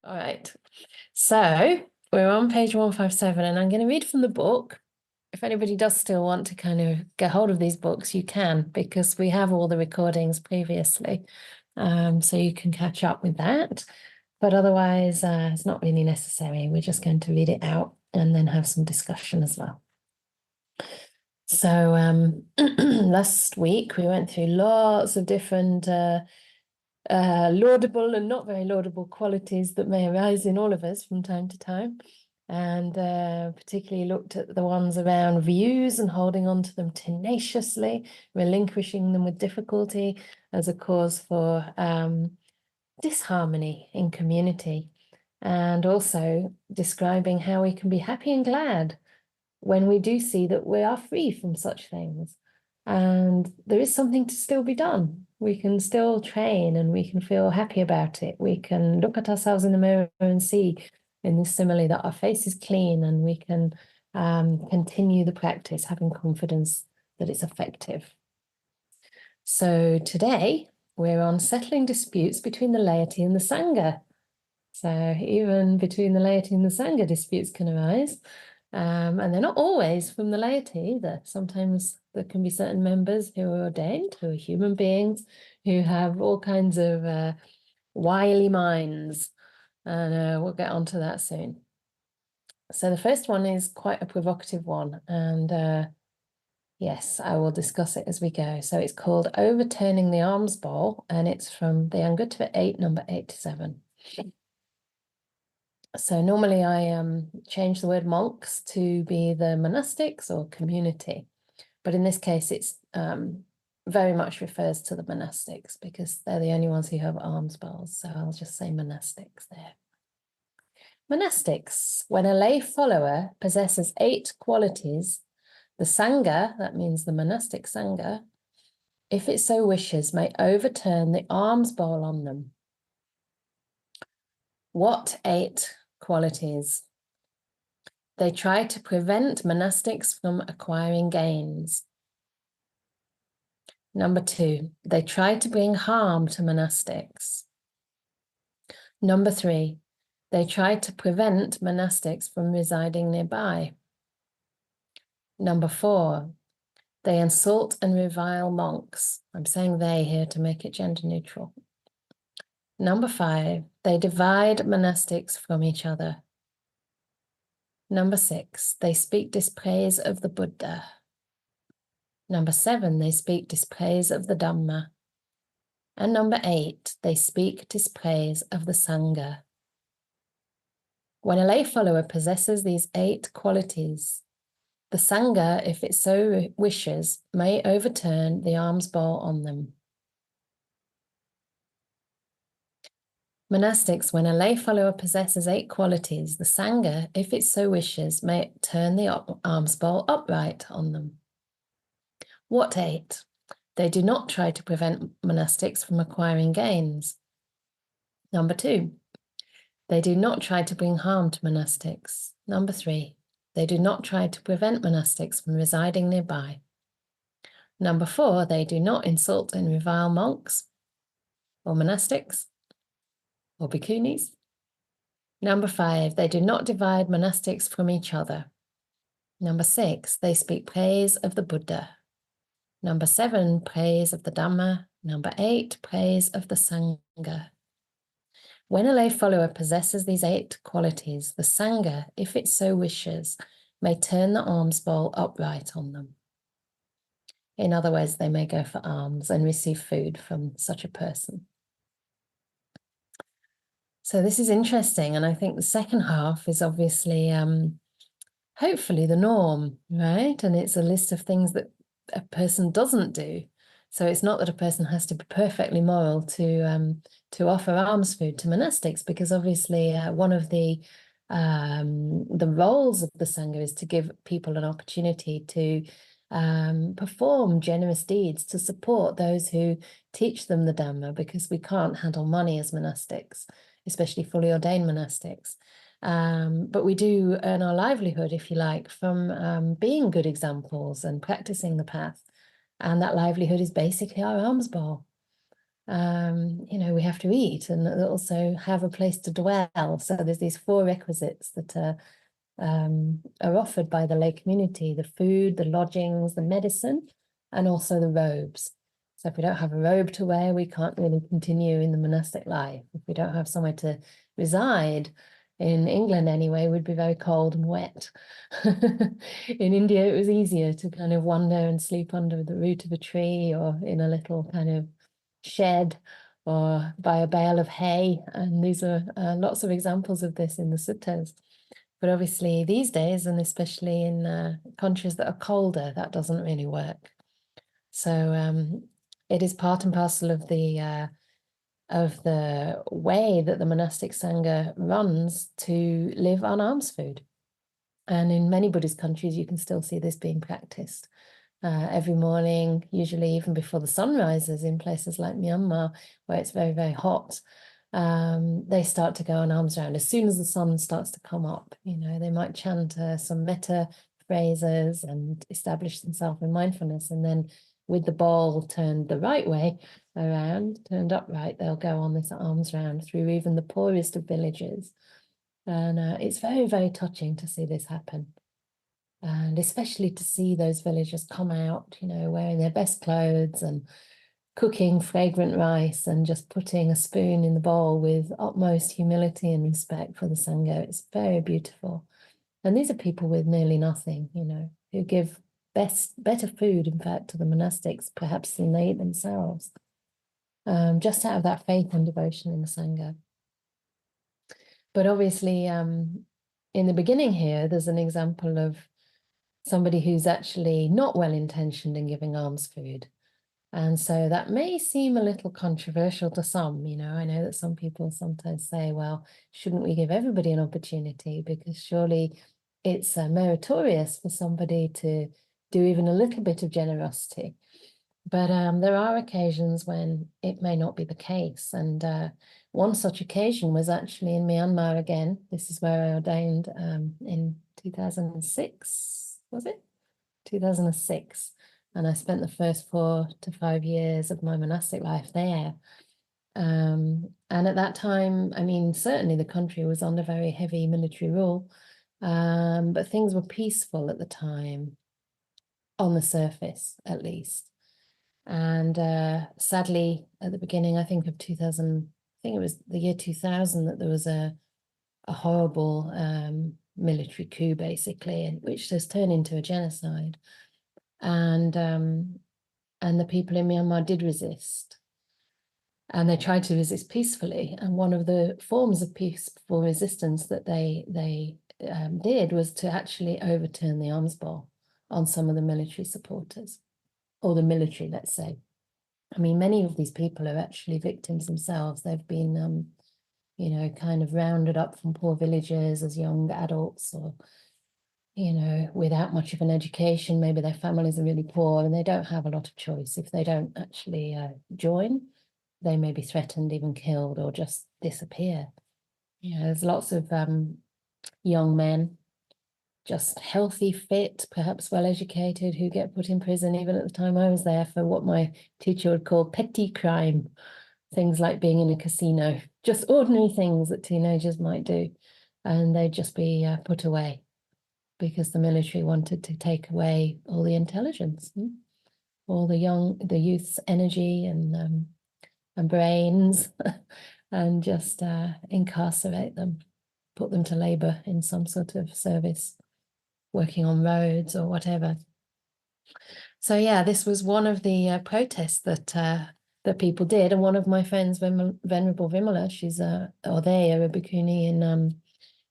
All right. So we're on page 157, and I'm going to read from the book. If anybody does still want to kind of get hold of these books, you can, because we have all the recordings previously. So you can catch up with that. But otherwise, it's not really necessary. We're just going to read it out and then have some discussion as well. So last week we went through lots of different laudable and not very laudable qualities that may arise in all of us from time to time, and particularly looked at the ones around views and holding on to them tenaciously, relinquishing them with difficulty as a cause for disharmony in community, and also describing how we can be happy and glad when we do see that we are free from such things. And there is something to still be done. We can still train and we can feel happy about it. We can look at ourselves in the mirror and see in this simile that our face is clean, and we can continue the practice, having confidence that it's effective. So today we're on settling disputes between the laity and the sangha. So even between the laity and the sangha, disputes can arise. And they're not always from the laity either. Sometimes there can be certain members who are ordained, who are human beings, who have all kinds of wily minds. And we'll get onto that soon. So the first one is quite a provocative one. And yes, I will discuss it as we go. So it's called Overturning the Almsbowl, and it's from the Angulimala 8, number 87. So normally I change the word monks to be the monastics or community, but in this case it's very much refers to the monastics because they're the only ones who have alms bowls. So I'll just say monastics there. Monastics, when a lay follower possesses 8 qualities, the sangha, that means the monastic sangha, if it so wishes, may overturn the alms bowl on them. What 8 qualities? They try to prevent monastics from acquiring gains. Number 2, they try to bring harm to monastics. Number 3, they try to prevent monastics from residing nearby. Number 4, they insult and revile monks. I'm saying they here to make it gender neutral. Number 5, they divide monastics from each other. Number 6, they speak dispraise of the Buddha. Number 7, they speak dispraise of the Dhamma. And number 8, they speak dispraise of the Sangha. When a lay follower possesses these 8 qualities, the Sangha, if it so wishes, may overturn the alms bowl on them. Monastics, when a lay follower possesses 8 qualities, the Sangha, if it so wishes, may turn the alms bowl upright on them. What 8? They do not try to prevent monastics from acquiring gains. Number 2, they do not try to bring harm to monastics. Number 3, they do not try to prevent monastics from residing nearby. Number 4, they do not insult and revile monks or monastics or bhikkhunis. Number 5, they do not divide monastics from each other. Number 6, they speak praise of the Buddha. Number 7, praise of the Dhamma. Number 8, praise of the Sangha. When a lay follower possesses these 8 qualities, the Sangha, if it so wishes, may turn the alms bowl upright on them. In other words, they may go for alms and receive food from such a person. So this is interesting, and I think the second half is obviously, hopefully the norm, right? And it's a list of things that a person doesn't do. So it's not that a person has to be perfectly moral to offer alms food to monastics, because obviously one of the roles of the Sangha is to give people an opportunity to perform generous deeds to support those who teach them the Dhamma, because we can't handle money as monastics, especially fully ordained monastics. But we do earn our livelihood, if you like, from being good examples and practicing the path. And that livelihood is basically our alms bowl. you know, we have to eat and also have a place to dwell. So there's these 4 requisites that are offered by the lay community: the food, the lodgings, the medicine, and also the robes. So if we don't have a robe to wear, we can't really continue in the monastic life. If we don't have somewhere to reside, in England anyway, we'd be very cold and wet. In India, it was easier to kind of wander and sleep under the root of a tree or in a little kind of shed or by a bale of hay. And these are lots of examples of this in the suttas. But obviously these days, and especially in countries that are colder, that doesn't really work. So it is part and parcel of the way that the monastic sangha runs to live on alms food. And in many Buddhist countries, you can still see this being practiced. Every morning, usually even before the sun rises in places like Myanmar, where it's very, very hot, they start to go on alms round as soon as the sun starts to come up. You know, they might chant some metta phrases and establish themselves in mindfulness, and then with the bowl turned the right way around, turned upright, they'll go on this alms round through even the poorest of villages. And it's very, very touching to see this happen. And especially to see those villagers come out, you know, wearing their best clothes and cooking fragrant rice and just putting a spoon in the bowl with utmost humility and respect for the sangha. It's very beautiful. And these are people with nearly nothing, you know, who give better food, in fact, to the monastics, perhaps than they eat themselves, just out of that faith and devotion in the sangha. But obviously, in the beginning here, there's an example of somebody who's actually not well-intentioned in giving alms food. And so that may seem a little controversial to some. You know, I know that some people sometimes say, well, shouldn't we give everybody an opportunity? Because surely it's meritorious for somebody to do even a little bit of generosity. But there are occasions when it may not be the case. And one such occasion was actually in Myanmar again. This is where I ordained in 2006, was it? 2006. And I spent the first 4 to 5 years of my monastic life there. And at that time, I mean, certainly the country was under very heavy military rule, but things were peaceful at the time, on the surface at least. And sadly, at the beginning, I think of 2000, I think it was the year 2000, that there was a horrible military coup, basically, which has turned into a genocide. And the people in Myanmar did resist. And they tried to resist peacefully. And one of the forms of peaceful resistance that they did was to actually overturn the Almsbowl on some of the military supporters, or the military, let's say. I mean, many of these people are actually victims themselves. They've been, you know, kind of rounded up from poor villages as young adults, or, you know, without much of an education. Maybe their families are really poor and they don't have a lot of choice. If they don't actually join, they may be threatened, even killed, or just disappear. You know, there's lots of young men, just healthy, fit, perhaps well-educated, who get put in prison, even at the time I was there, for what my teacher would call petty crime. Things like being in a casino, just ordinary things that teenagers might do. And they'd just be put away because the military wanted to take away all the intelligence, all the youth's energy and brains, and just incarcerate them, put them to labor in some sort of service, working on roads or whatever. So yeah, this was one of the protests that people did. And one of my friends, Venerable Vimala, she's or they are a bhikkhuni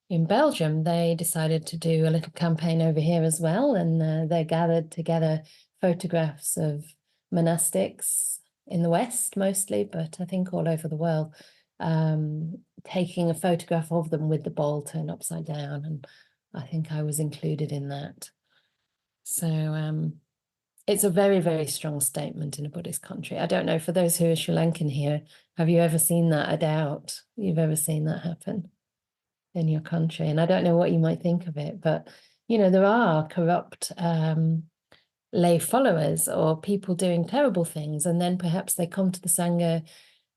in Belgium. They decided to do a little campaign over here as well, and they gathered together photographs of monastics in the West mostly, but I think all over the world, taking a photograph of them with the bowl turned upside down, and I think I was included in that. So it's a very, very strong statement in a Buddhist country. I don't know, for those who are Sri Lankan here, have you ever seen that? I doubt you've ever seen that happen in your country. And I don't know what you might think of it, but, you know, there are corrupt lay followers or people doing terrible things. And then perhaps they come to the Sangha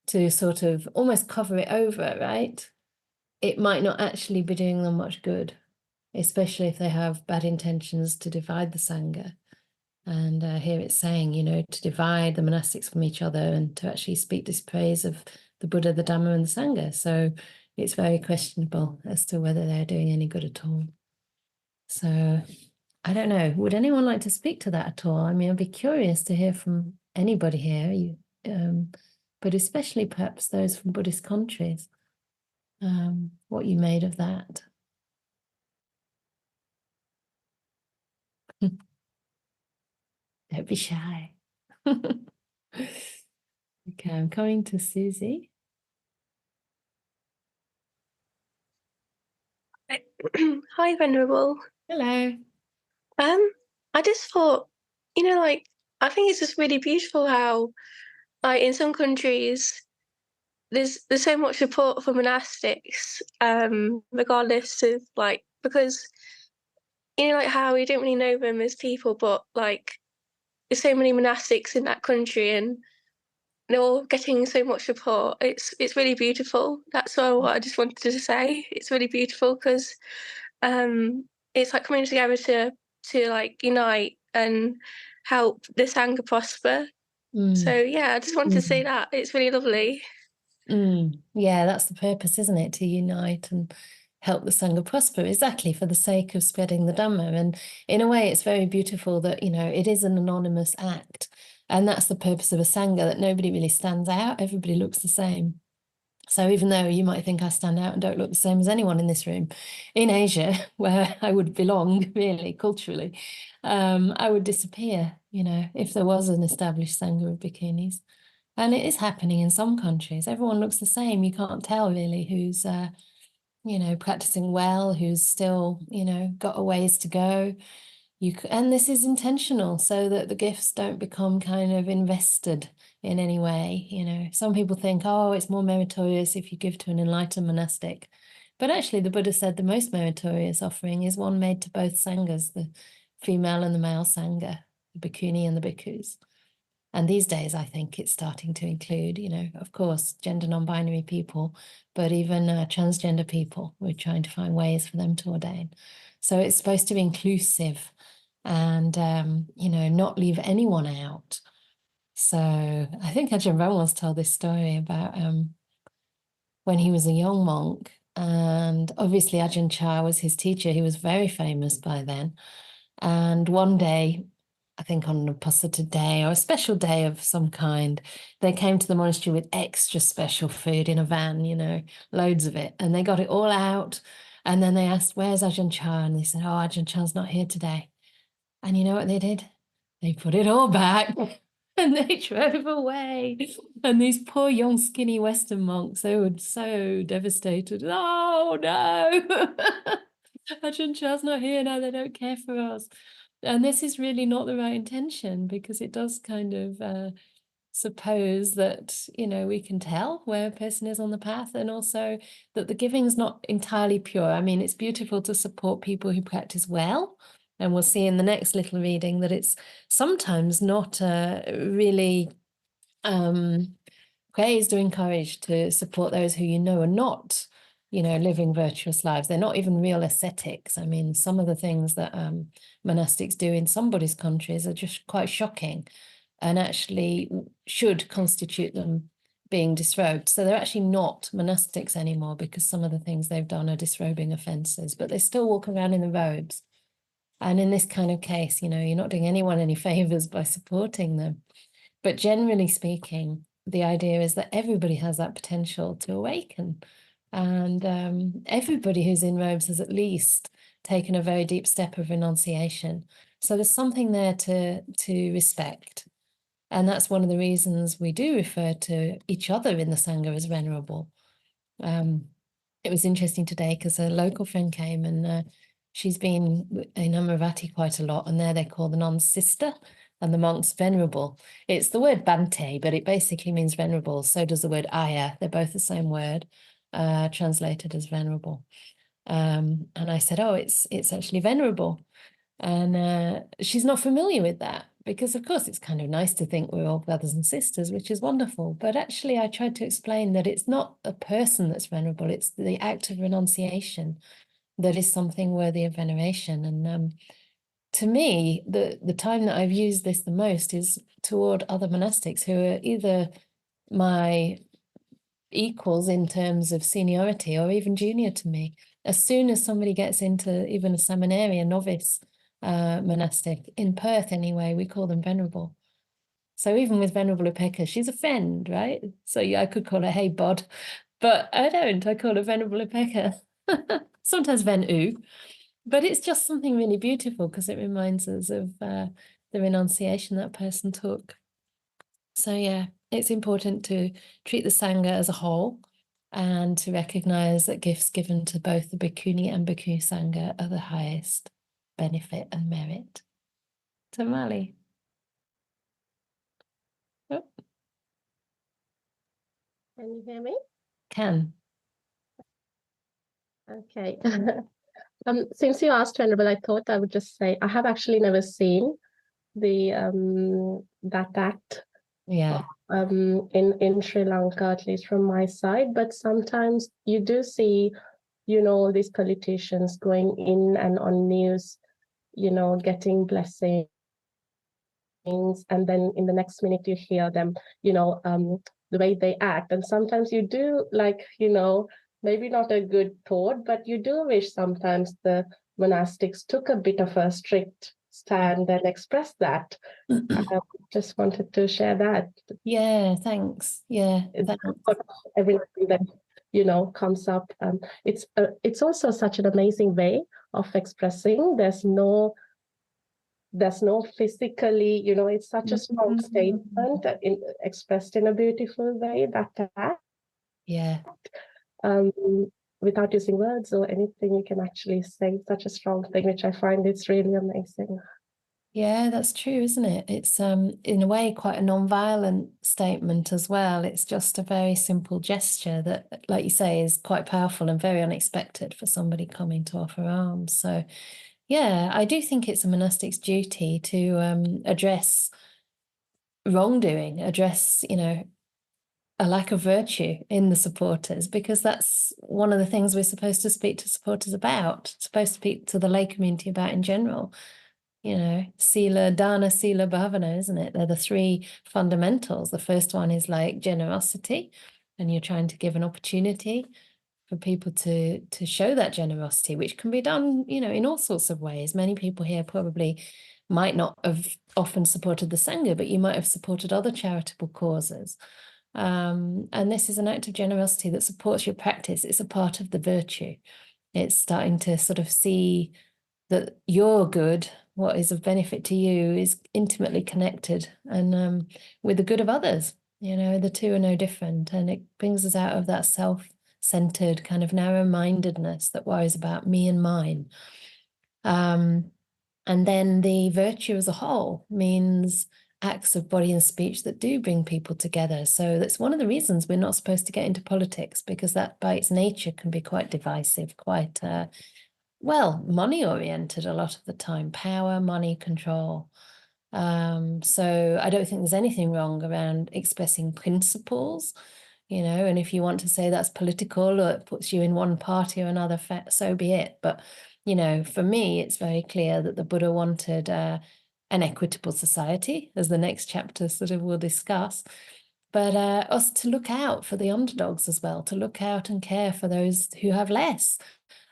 to sort of almost cover it over, right? It might not actually be doing them much good, especially if they have bad intentions to divide the sangha. And here it's saying, to divide the monastics from each other and to actually speak dispraise of the Buddha, the Dhamma, and the Sangha. So it's very questionable as to whether they're doing any good at all. So I don't know. Would anyone like to speak to that at all? I mean, I'd be curious to hear from anybody here, but especially perhaps those from Buddhist countries, what you made of that. Don't be shy. Okay, I'm coming to Susie. Hi, Venerable. Hello. I just thought, I think it's just really beautiful how, in some countries, there's so much support for monastics, regardless of because how we don't really know them as people, but there's so many monastics in that country, and they're all getting so much support. It's really beautiful. That's what I just wanted to say. It's really beautiful because it's like coming together to unite and help the sangha prosper. So yeah, I just wanted to say that it's really lovely. Yeah, that's the purpose, isn't it? To unite and help the sangha prosper, exactly for the sake of spreading the Dhamma. And in a way, it's very beautiful that, it is an anonymous act. And that's the purpose of a sangha, that nobody really stands out. Everybody looks the same. So even though you might think I stand out and don't look the same as anyone in this room, in Asia, where I would belong really culturally, I would disappear, if there was an established sangha of bikinis. And it is happening in some countries. Everyone looks the same. You can't tell really who's, practicing well, who's still, got a ways to go. And this is intentional so that the gifts don't become kind of invested in any way. Some people think, oh, it's more meritorious if you give to an enlightened monastic. But actually, the Buddha said the most meritorious offering is one made to both sanghas, the female and the male sangha, the bhikkhuni and the bhikkhus. And these days, I think it's starting to include, of course, gender non-binary people, but even transgender people. We're trying to find ways for them to ordain. So it's supposed to be inclusive and, not leave anyone out. So I think Ajahn Brahm once told this story about when he was a young monk. And obviously Ajahn Chah was his teacher. He was very famous by then. And one day, I think on a Pasata day or a special day of some kind, they came to the monastery with extra special food in a van, loads of it. And they got it all out. And then they asked, where's Ajahn Chah? And they said, oh, Ajahn Chah's not here today. And you know what they did? They put it all back and they drove away. And these poor young skinny Western monks, they were so devastated. Oh no, Ajahn Chah's not here now, they don't care for us. And this is really not the right intention, because it does kind of suppose that, we can tell where a person is on the path, and also that the giving is not entirely pure. I mean, it's beautiful to support people who practice well. And we'll see in the next little reading that it's sometimes not really praised or encouraged to support those who are not, living virtuous lives. They're not even real ascetics. I mean, some of the things that monastics do in some Buddhist countries are just quite shocking and actually should constitute them being disrobed. So they're actually not monastics anymore, because some of the things they've done are disrobing offenses, but they still walk around in the robes. And in this kind of case, you're not doing anyone any favors by supporting them. But generally speaking, the idea is that everybody has that potential to awaken. And everybody who's in robes has at least taken a very deep step of renunciation. So there's something there to respect. And that's one of the reasons we do refer to each other in the Sangha as venerable. It was interesting today because a local friend came, and she's been in Amaravati quite a lot, and there they call the nuns sister and the monks venerable. It's the word Bante, but it basically means venerable. So does the word Aya. They're both the same word, translated as venerable. And I said, oh, it's actually venerable. And she's not familiar with that, because of course it's kind of nice to think we're all brothers and sisters, which is wonderful. But actually, I tried to explain that it's not a person that's venerable, it's the act of renunciation that is something worthy of veneration. And to me, the time that I've used this the most is toward other monastics who are either my equals in terms of seniority or even junior to me. As soon as somebody gets into even a seminary, a novice monastic, in Perth anyway, we call them venerable. So even with Venerable Upeka, she's a friend, right? So yeah, I could call her, hey, bod, but I don't. I call her Venerable Upeka. Sometimes Ven U, but it's just something really beautiful because it reminds us of the renunciation that person took. So yeah, it's important to treat the sangha as a whole and to recognize that gifts given to both the bhikkhuni and bhikkhu sangha are the highest benefit and merit. Tamali. Oh, Can you hear me? can. Okay. Since you asked, Venerable, I thought I would just say I have actually never seen the that act Yeah. in Sri Lanka, at least from my side. But sometimes you do see, these politicians going in and on news, getting blessings, and then in the next minute you hear them, the way they act. And sometimes you do, like, maybe not a good thought, but you do wish sometimes the monastics took a bit of a strict stand and expressed that. Just wanted to share that. Yeah, thanks. Yeah, It's thanks. everything that comes up. It's also such an amazing way of expressing. There's no physically, it's such a strong statement expressed in a beautiful way, that Yeah. um, without using words or anything, you can actually say such a strong thing, which I find it's really amazing. Yeah, that's true, isn't it? It's in a way quite a non-violent statement as well. It's just a very simple gesture that, like you say, is quite powerful and very unexpected for somebody coming to offer alms. So yeah, I do think it's a monastic's duty to address wrongdoing, address, a lack of virtue in the supporters, because that's one of the things we're supposed to speak to supporters about, supposed to speak to the lay community about in general. Sila, Dana, Sila, Bhavana, isn't it? They're the three fundamentals. The first one is like generosity, and you're trying to give an opportunity for people to show that generosity, which can be done, in all sorts of ways. Many people here probably might not have often supported the Sangha, but you might have supported other charitable causes. And this is an act of generosity that supports your practice. It's a part of the virtue. It's starting to sort of see that your good, what is of benefit to you, is intimately connected and with the good of others. The two are no different, and it brings us out of that self-centered kind of narrow-mindedness that worries about me and mine. And then the virtue as a whole means acts of body and speech that do bring people together. So that's one of the reasons we're not supposed to get into politics, because that by its nature can be quite divisive, quite money oriented a lot of the time, power, money, control. So I don't think there's anything wrong around expressing principles, and if you want to say that's political or it puts you in one party or another, so be it. But, for me, it's very clear that the Buddha wanted an equitable society, as the next chapter sort of will discuss. But us to look out for the underdogs as well, to look out and care for those who have less,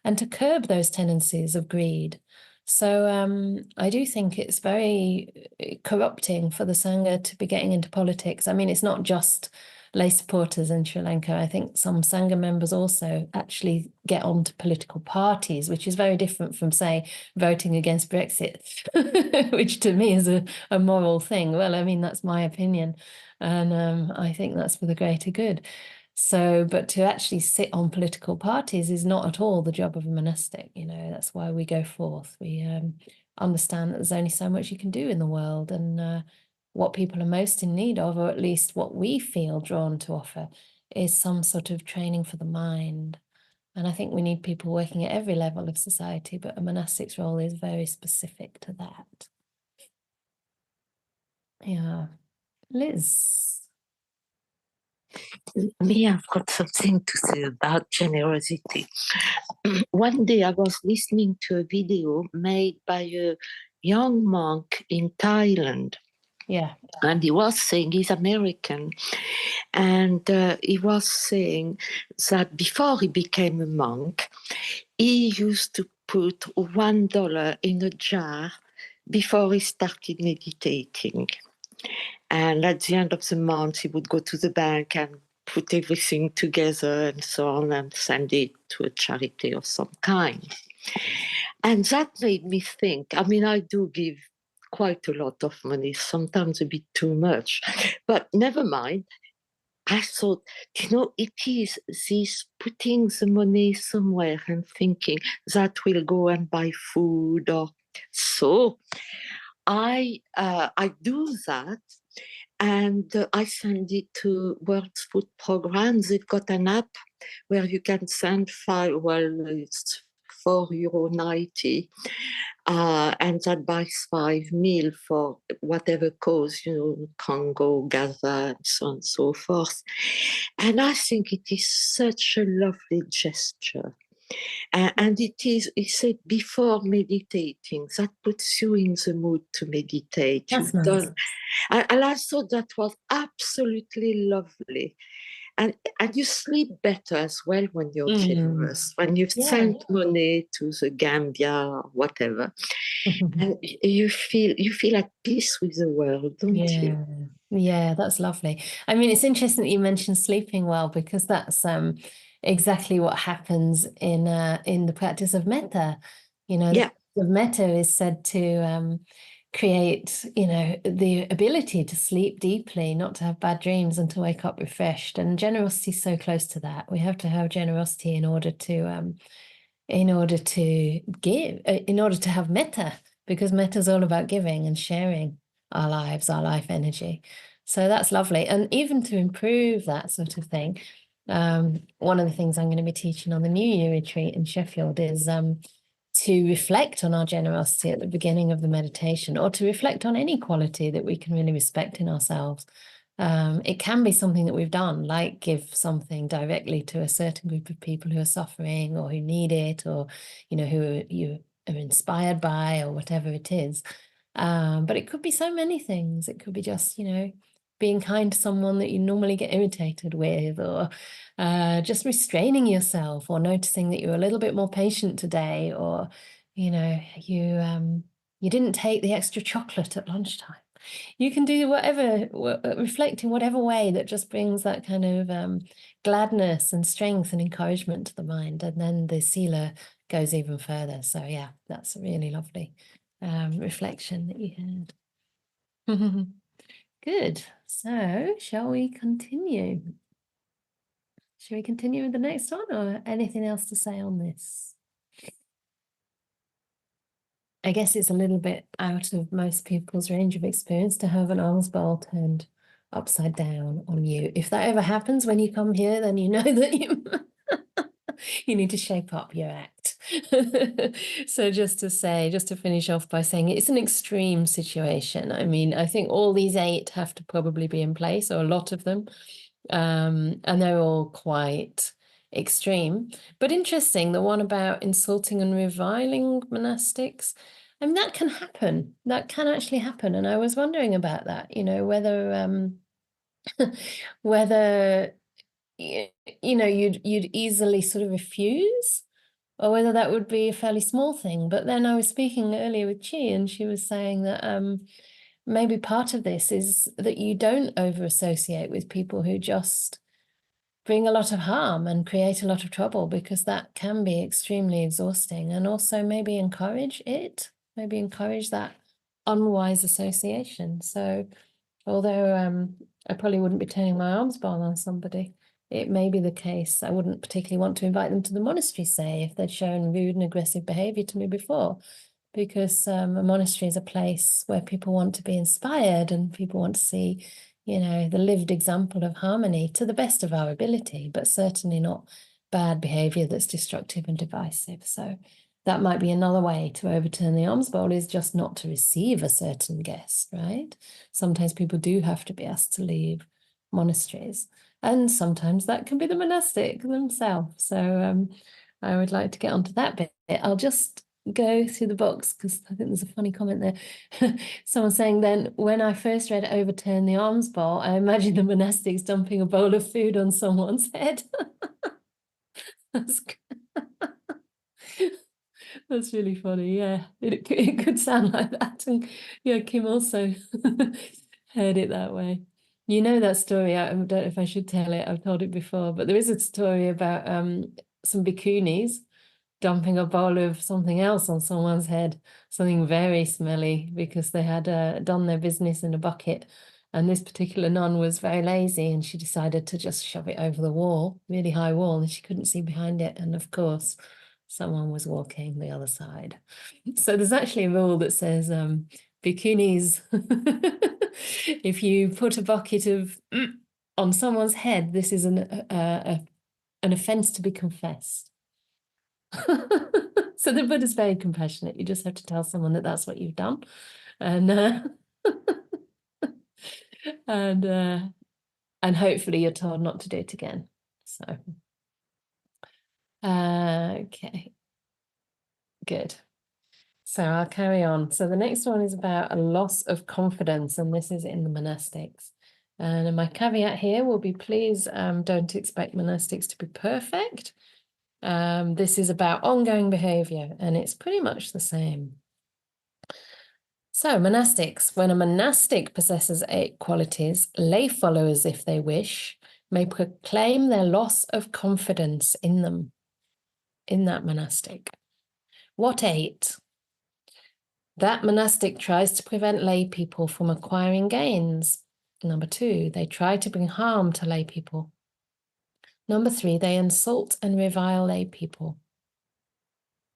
and to curb those tendencies of greed. So I do think it's very corrupting for the Sangha to be getting into politics. I mean, it's not just lay supporters in Sri Lanka. I think some Sangha members also actually get onto political parties, which is very different from, say, voting against Brexit, which to me is a moral thing. Well, I mean, that's my opinion. And I think that's for the greater good. So, but to actually sit on political parties is not at all the job of a monastic. That's why we go forth. We understand that there's only so much you can do in the world, and what people are most in need of, or at least what we feel drawn to offer, is some sort of training for the mind. And I think we need people working at every level of society, but a monastic's role is very specific to that. Yeah. Liz. Me, I've got something to say about generosity. One day I was listening to a video made by a young monk in Thailand. Yeah. And he was saying, he's American, and he was saying that before he became a monk, he used to put $1 in a jar before he started meditating. And at the end of the month, he would go to the bank and put everything together and so on and send it to a charity of some kind. And that made me think. I mean, I do give quite a lot of money, sometimes a bit too much, but never mind. I thought, it is this putting the money somewhere and thinking that will go and buy food or so. I do that, and I send it to World Food Program. They've got an app where you can send it's €4.90, and that buys 5 meals for whatever cause, Congo, Gaza, and so on and so forth. And I think it is such a lovely gesture. And he said, before meditating, that puts you in the mood to meditate. That's nice. And I thought that was absolutely lovely. And you sleep better as well when you're generous, when you've sent money to the Gambia or whatever. And you feel at peace with the world, don't you? Yeah, that's lovely. I mean, it's interesting that you mentioned sleeping well, because that's exactly what happens in the practice of metta. The practice of metta is said to create, the ability to sleep deeply, not to have bad dreams, and to wake up refreshed. And generosity is so close to that. We have to have generosity in order to give, in order to have metta, because metta is all about giving and sharing our lives, our life energy. So that's lovely. And even to improve that sort of thing, one of the things I'm going to be teaching on the New Year retreat in Sheffield is to reflect on our generosity at the beginning of the meditation, or to reflect on any quality that we can really respect in ourselves. It can be something that we've done, like give something directly to a certain group of people who are suffering or who need it, or, who you are inspired by, or whatever it is. But it could be so many things. It could be just, being kind to someone that you normally get irritated with, or just restraining yourself, or noticing that you're a little bit more patient today, or, you didn't take the extra chocolate at lunchtime. You can do whatever, reflect in whatever way that just brings that kind of gladness and strength and encouragement to the mind. And then the sila goes even further. So yeah, that's a really lovely reflection that you had. Good. So shall we continue? Shall we continue with the next one, or anything else to say on this? I guess it's a little bit out of most people's range of experience to have an almsbowl turned upside down on you. If that ever happens when you come here, then you know that you need to shape up your act. So just to finish off by saying, it's an extreme situation. I mean, I think all these 8 have to probably be in place, or a lot of them. And they're all quite extreme. But interesting, the one about insulting and reviling monastics. I mean, that can happen. That can actually happen. And I was wondering about that, whether you'd easily sort of refuse, or whether that would be a fairly small thing. But then I was speaking earlier with Chi, and she was saying that maybe part of this is that you don't over associate with people who just bring a lot of harm and create a lot of trouble, because that can be extremely exhausting. And also maybe encourage that unwise association. So although I probably wouldn't be turning my almsbowl on somebody, it may be the case I wouldn't particularly want to invite them to the monastery, say, if they'd shown rude and aggressive behavior to me before, because a monastery is a place where people want to be inspired, and people want to see, the lived example of harmony to the best of our ability, but certainly not bad behavior that's destructive and divisive. So That might be another way to overturn the almsbowl, is just not to receive a certain guest, right? Sometimes people do have to be asked to leave monasteries, and sometimes that can be the monastic themselves. So I would like to get onto that bit. I'll just go through the box because I think there's a funny comment there. Someone saying, then when I first read Overturn the Almsbowl, I imagined the monastics dumping a bowl of food on someone's head. That's That's really funny. Yeah, it could sound like that. And yeah, Kim also heard it that way. You know that story. I don't know if I should tell it. I've told it before, but there is a story about some bhikkhunis dumping a bowl of something else on someone's head, something very smelly, because they had done their business in a bucket. And this particular nun was very lazy and she decided to just shove it over the wall, really high wall, and she couldn't see behind it. And of course, someone was walking the other side. So there's actually a rule that says bikinis, if you put a bucket of on someone's head, this is an offense to be confessed. So the Buddha's very compassionate. You just have to tell someone that that's what you've done, and and hopefully you're told not to do it again. So okay, good. So I'll carry on. So the next one is about a loss of confidence, and this is in the monastics. And my caveat here will be, please don't expect monastics to be perfect. This is about ongoing behavior, and it's pretty much the same. So monastics, when a monastic possesses 8 qualities, lay followers, if they wish, may proclaim their loss of confidence in them, in that monastic. What 8? That monastic tries to prevent lay people from acquiring gains. Number 2, they try to bring harm to lay people. Number 3, they insult and revile lay people.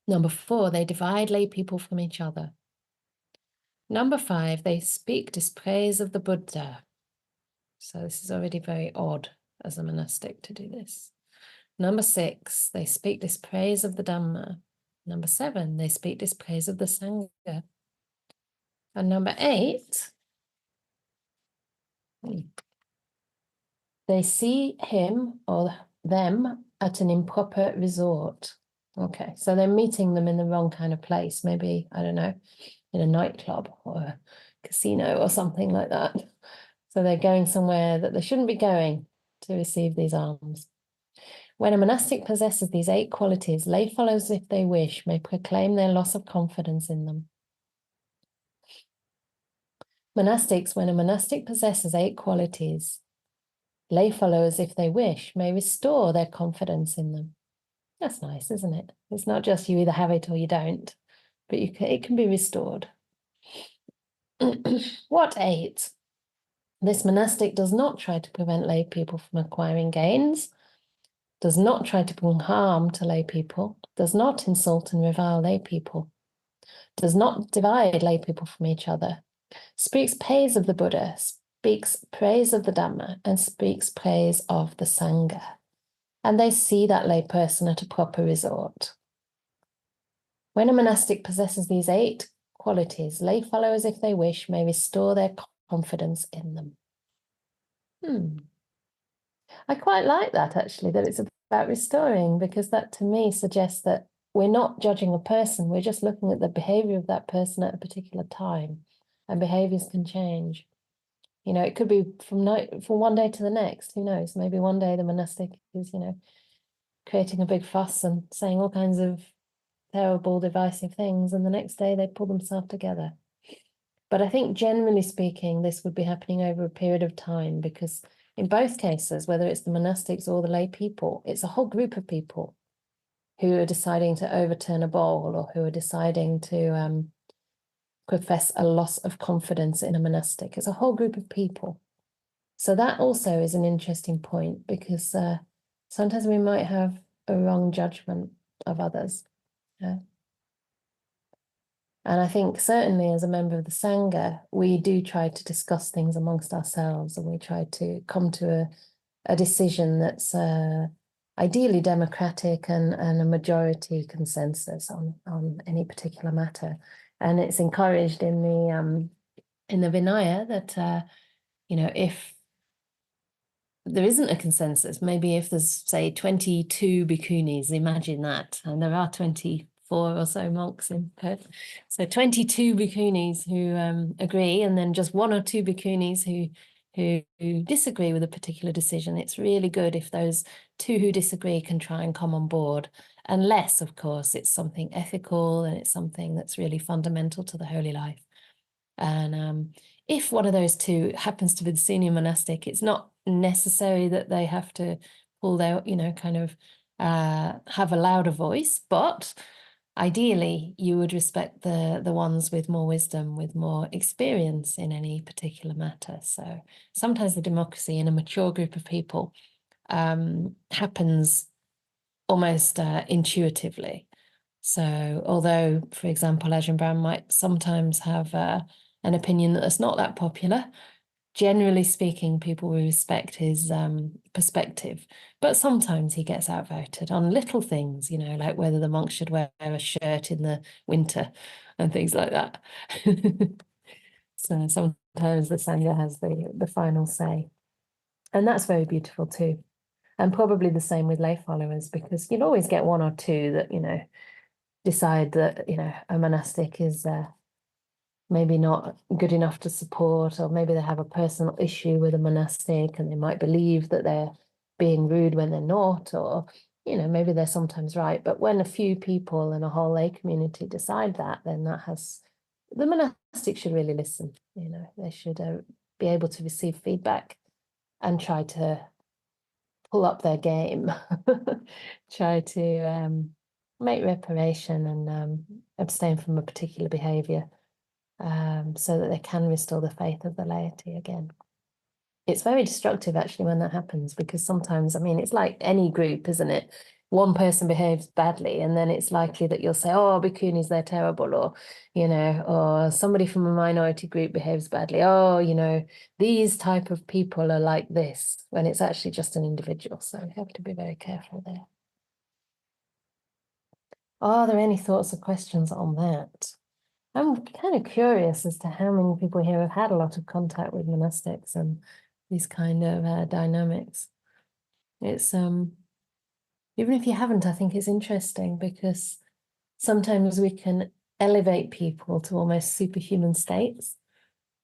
Number 4, they divide lay people from each other. Number 5, they speak dispraise of the Buddha. So this is already very odd as a monastic to do this. Number 6, they speak dispraise of the Dhamma. Number 7, they speak dispraise of the sangha. And number 8, they see him or them at an improper resort. Okay, so they're meeting them in the wrong kind of place. Maybe, I don't know, in a nightclub or a casino or something like that. So they're going somewhere that they shouldn't be going to receive these alms. When a monastic possesses these 8 qualities, lay followers, if they wish, may proclaim their loss of confidence in them. Monastics, when a monastic possesses 8 qualities, lay followers, if they wish, may restore their confidence in them. That's nice, isn't it? It's not just you either have it or you don't, but it can be restored. What 8? This monastic does not try to prevent lay people from acquiring gains, does not try to bring harm to lay people, does not insult and revile lay people, does not divide lay people from each other, speaks praise of the Buddha, speaks praise of the Dhamma, and speaks praise of the sangha. And they see that lay person at a proper resort. When a monastic possesses these 8 qualities, lay followers, if they wish, may restore their confidence in them. I quite like that, actually, that it's about restoring, because that to me suggests that we're not judging a person, we're just looking at the behavior of that person at a particular time, and behaviors can change. You know, it could be from one day to the next, who knows? Maybe one day the monastic is, you know, creating a big fuss and saying all kinds of terrible, divisive things, and the next day they pull themselves together. But I think generally speaking, this would be happening over a period of time, because in both cases, whether it's the monastics or the lay people, it's a whole group of people who are deciding to overturn a bowl, or who are deciding to profess a loss of confidence in a monastic. It's a whole group of people. So that also is an interesting point, because sometimes we might have a wrong judgment of others. Yeah. And I think certainly as a member of the sangha, we do try to discuss things amongst ourselves, and we try to come to a decision that's ideally democratic and a majority consensus on any particular matter. And it's encouraged in the Vinaya that if there isn't a consensus, maybe if there's, say, 22 bhikkhunis, imagine that, and there are 24 or so monks in Perth, so 22 bhikkhunis who agree, and then just one or two bhikkhunis who disagree with a particular decision. It's really good if those two who disagree can try and come on board, unless, of course, it's something ethical and it's something that's really fundamental to the holy life. And if one of those two happens to be the senior monastic, it's not necessary that they have to pull their, kind of have a louder voice, but ideally you would respect the ones with more wisdom, with more experience in any particular matter. So sometimes the democracy in a mature group of people happens almost intuitively. So although, for example, Ajahn Brahm might sometimes have an opinion that's not that popular, generally speaking, people will respect his perspective. But sometimes he gets outvoted on little things, like whether the monks should wear a shirt in the winter and things like that. So sometimes the sangha has the final say. And that's very beautiful too. And probably the same with lay followers, because you'll always get one or two that, decide that, a monastic is maybe not good enough to support, or maybe they have a personal issue with a monastic and they might believe that they're being rude when they're not, or, maybe they're sometimes right. But when a few people in a whole lay community decide that, then the monastic should really listen, they should be able to receive feedback and try to pull up their game, try to make reparation and abstain from a particular behavior, so that they can restore the faith of the laity again. It's very destructive actually when that happens, because sometimes, it's like any group, isn't it? One person behaves badly and then it's likely that you'll say, oh, bhikkhunis, they're terrible, or, or somebody from a minority group behaves badly. Oh, these type of people are like this, when it's actually just an individual. So we have to be very careful there. Are there any thoughts or questions on that? I'm kind of curious as to how many people here have had a lot of contact with monastics and these kind of dynamics. It's even if you haven't, I think it's interesting, because sometimes we can elevate people to almost superhuman states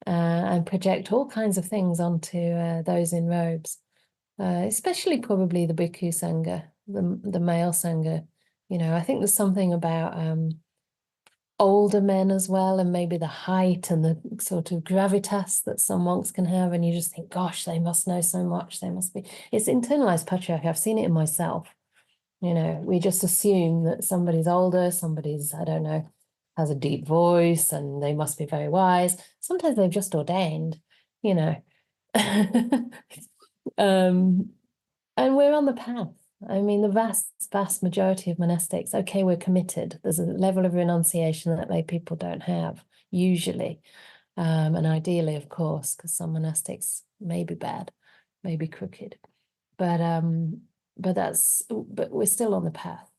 and project all kinds of things onto those in robes, especially probably the bhikkhu sangha, the male sangha. I think there's something about older men as well, and maybe the height and the sort of gravitas that some monks can have, and you just think, gosh, they must know so much, it's internalized patriarchy. I've seen it in myself. We just assume that somebody's older, somebody's, I don't know, has a deep voice and they must be very wise. Sometimes they've just ordained, and we're on the path. The vast majority of monastics, okay, we're committed. There's a level of renunciation that lay people don't have, usually. And ideally, of course, because some monastics may be bad, may be crooked. But we're still on the path.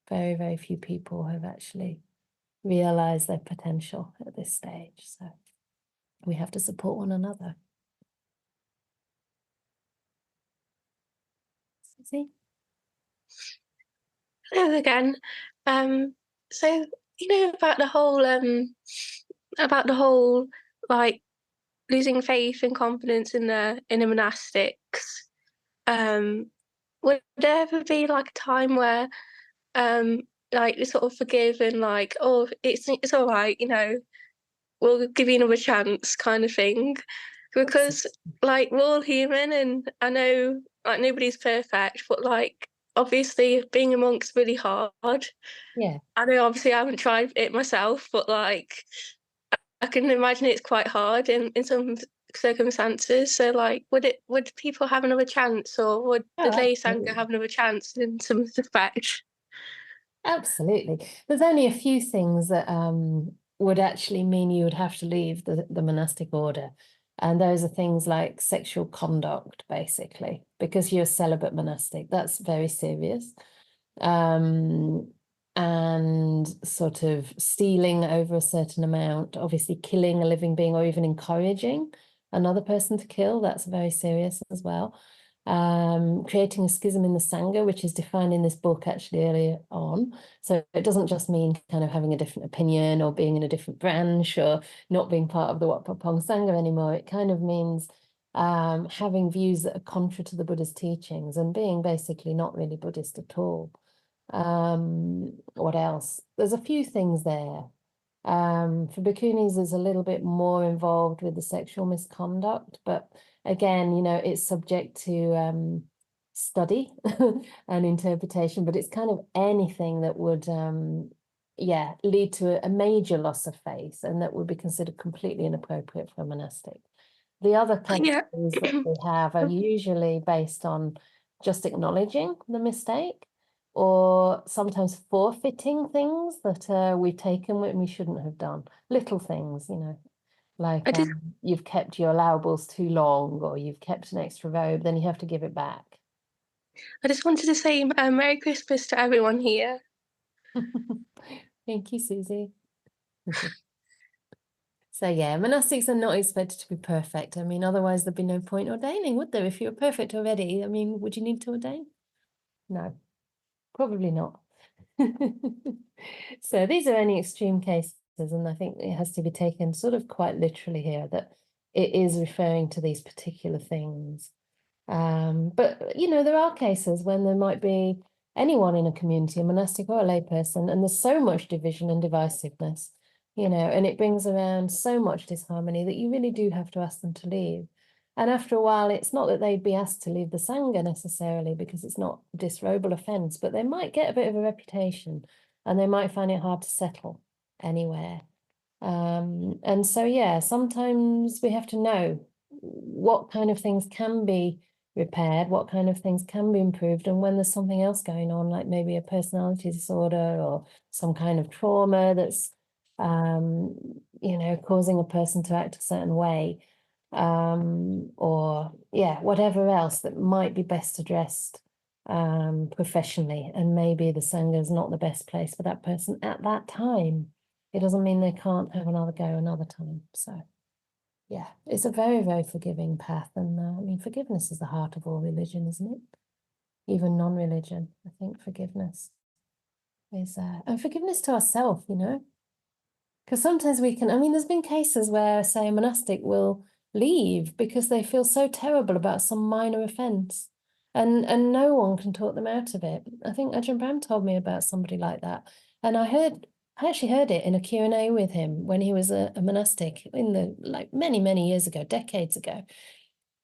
Very, very few people have actually realized their potential at this stage. So we have to support one another. See? Hello again. So about the whole like losing faith and confidence in the monastics. Would there ever be like a time where like you sort of forgive and like, oh, it's all right, we'll give you another chance kind of thing? Because like we're all human, and I know like nobody's perfect, but like obviously being a monk's really hard. Yeah. I know obviously I haven't tried it myself, but like I can imagine it's quite hard in some circumstances. So like would people have another chance, or would the lay sangha have another chance in some respect? Absolutely. There's only a few things that would actually mean you would have to leave the monastic order. And those are things like sexual conduct, basically, because you're a celibate monastic. That's very serious. And sort of stealing over a certain amount, obviously killing a living being or even encouraging another person to kill, that's very serious as well. Creating a schism in the sangha, which is defined in this book actually earlier on. So it doesn't just mean kind of having a different opinion or being in a different branch or not being part of the Wat Pah Pong Sangha anymore. It kind of means having views that are contrary to the Buddha's teachings and being basically not really Buddhist at all. What else? There's a few things there. For bhikkhunis is a little bit more involved with the sexual misconduct, but again, you know, it's subject to study and interpretation, but it's kind of anything that would lead to a major loss of faith and that would be considered completely inappropriate for a monastic. The other categories that we have are usually based on just acknowledging the mistake, or sometimes forfeiting things that we've taken when we shouldn't have done. Little things, you know, like you've kept your allowables too long, or you've kept an extra robe, then you have to give it back. I just wanted to say Merry Christmas to everyone here. Thank you, Susie. So yeah, monastics are not expected to be perfect. I mean, otherwise there'd be no point ordaining, would there? If you were perfect already, I mean, would you need to ordain? No, probably not. So these are only extreme cases, and I think it has to be taken sort of quite literally here that it is referring to these particular things. But you know, there are cases when there might be anyone in a community, a monastic or a lay person, and there's so much division and divisiveness, you know, and it brings around so much disharmony that you really do have to ask them to leave. And after a while, it's not that they'd be asked to leave the sangha necessarily because it's not a disrobal offense, but they might get a bit of a reputation and they might find it hard to settle anywhere. And so, yeah, sometimes we have to know what kind of things can be repaired, what kind of things can be improved, and when there's something else going on, like maybe a personality disorder or some kind of trauma that's, you know, causing a person to act a certain way, or yeah, whatever else that might be best addressed professionally, and maybe the sangha is not the best place for that person at that time. It doesn't mean they can't have another go another time. So yeah, it's a very, very forgiving path. And I mean, forgiveness is the heart of all religion, isn't it? Even non-religion, I think forgiveness is, and forgiveness to ourselves, you know, because sometimes we can, I mean, there's been cases where, say, a monastic will leave because they feel so terrible about some minor offense, and no one can talk them out of it. I think Ajahn Brahm told me about somebody like that, and I actually heard it in a Q&A with him when he was a monastic in the, like, many years ago, decades ago.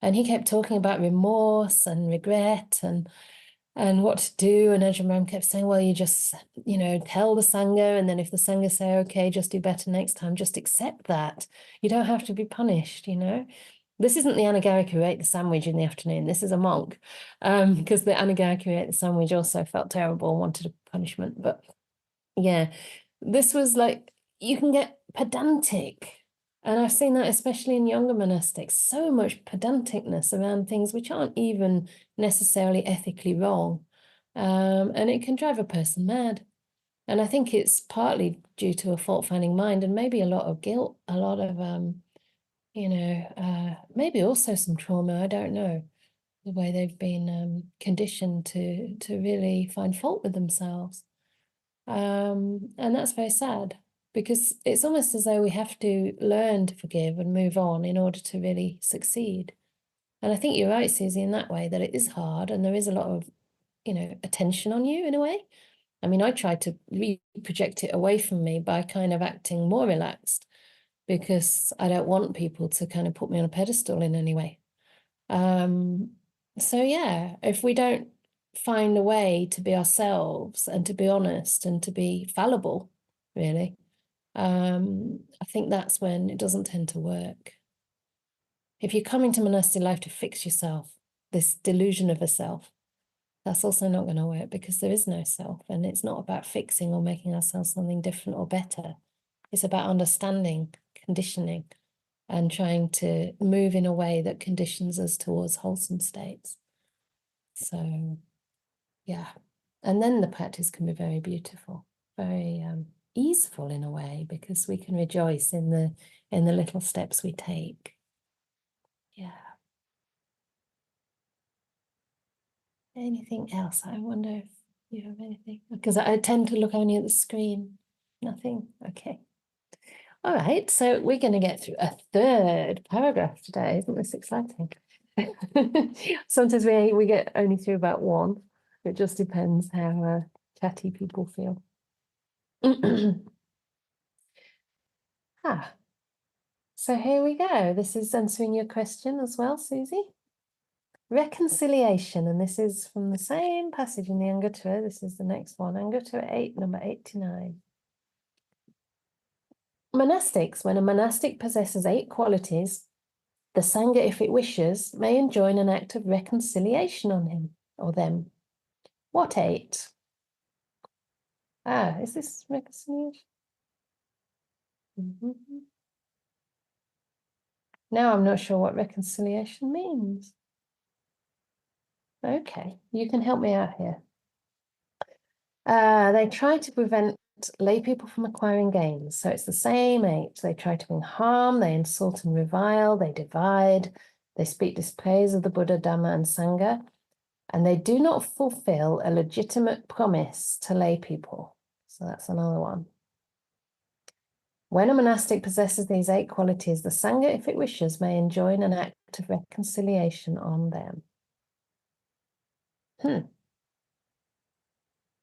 And he kept talking about remorse and regret and what to do. And Ajahn Brahm kept saying, well, you just, you know, tell the sangha, and then if the sangha say, okay, just do better next time, just accept that. You don't have to be punished, you know. This isn't the anagarika who ate the sandwich in the afternoon. This is a monk, because the anagarika who ate the sandwich also felt terrible and wanted a punishment. But yeah, this was like, you can get pedantic. And I've seen that especially in younger monastics, so much pedanticness around things which aren't even necessarily ethically wrong. And it can drive a person mad. And I think it's partly due to a fault-finding mind and maybe a lot of guilt, a lot of, you know, maybe also some trauma, I don't know, the way they've been conditioned to really find fault with themselves. And that's very sad, because it's almost as though we have to learn to forgive and move on in order to really succeed. And I think you're right, Susie, in that way, that it is hard and there is a lot of, you know, attention on you in a way. I mean, I try to project it away from me by kind of acting more relaxed, because I don't want people to kind of put me on a pedestal in any way. So yeah, if we don't find a way to be ourselves and to be honest and to be fallible, really, I think that's when it doesn't tend to work. If you come into monastic life to fix yourself, this delusion of a self, that's also not going to work, because there is no self, and it's not about fixing or making ourselves something different or better. It's about understanding, conditioning, and trying to move in a way that conditions us towards wholesome states. So, yeah. And then the practice can be very beautiful, very easeful in a way, because we can rejoice in the little steps we take. Yeah. Anything else? I wonder if you have anything, because I tend to look only at the screen. Nothing. Okay. All right, so we're going to get through a third paragraph today. Isn't this exciting? Sometimes we get only through about one. It just depends how chatty people feel. So here we go. This is answering your question as well, Susie. Reconciliation, and this is from the same passage in the Anguttara. This is the next one, Anguttara 8, number 89. Monastics, when a monastic possesses 8 qualities, the sangha, if it wishes, may enjoin an act of reconciliation on him or them. What 8? Is this reconciliation? Now I'm not sure what reconciliation means. Okay, you can help me out here. They try to prevent lay people from acquiring gains. So it's the same 8. They try to bring harm, they insult and revile, they divide, they speak dispraise of the Buddha, Dhamma, and Sangha, and they do not fulfill a legitimate promise to lay people. So that's another one. When a monastic possesses these 8 qualities, the Sangha, if it wishes, may enjoin an act of reconciliation on them.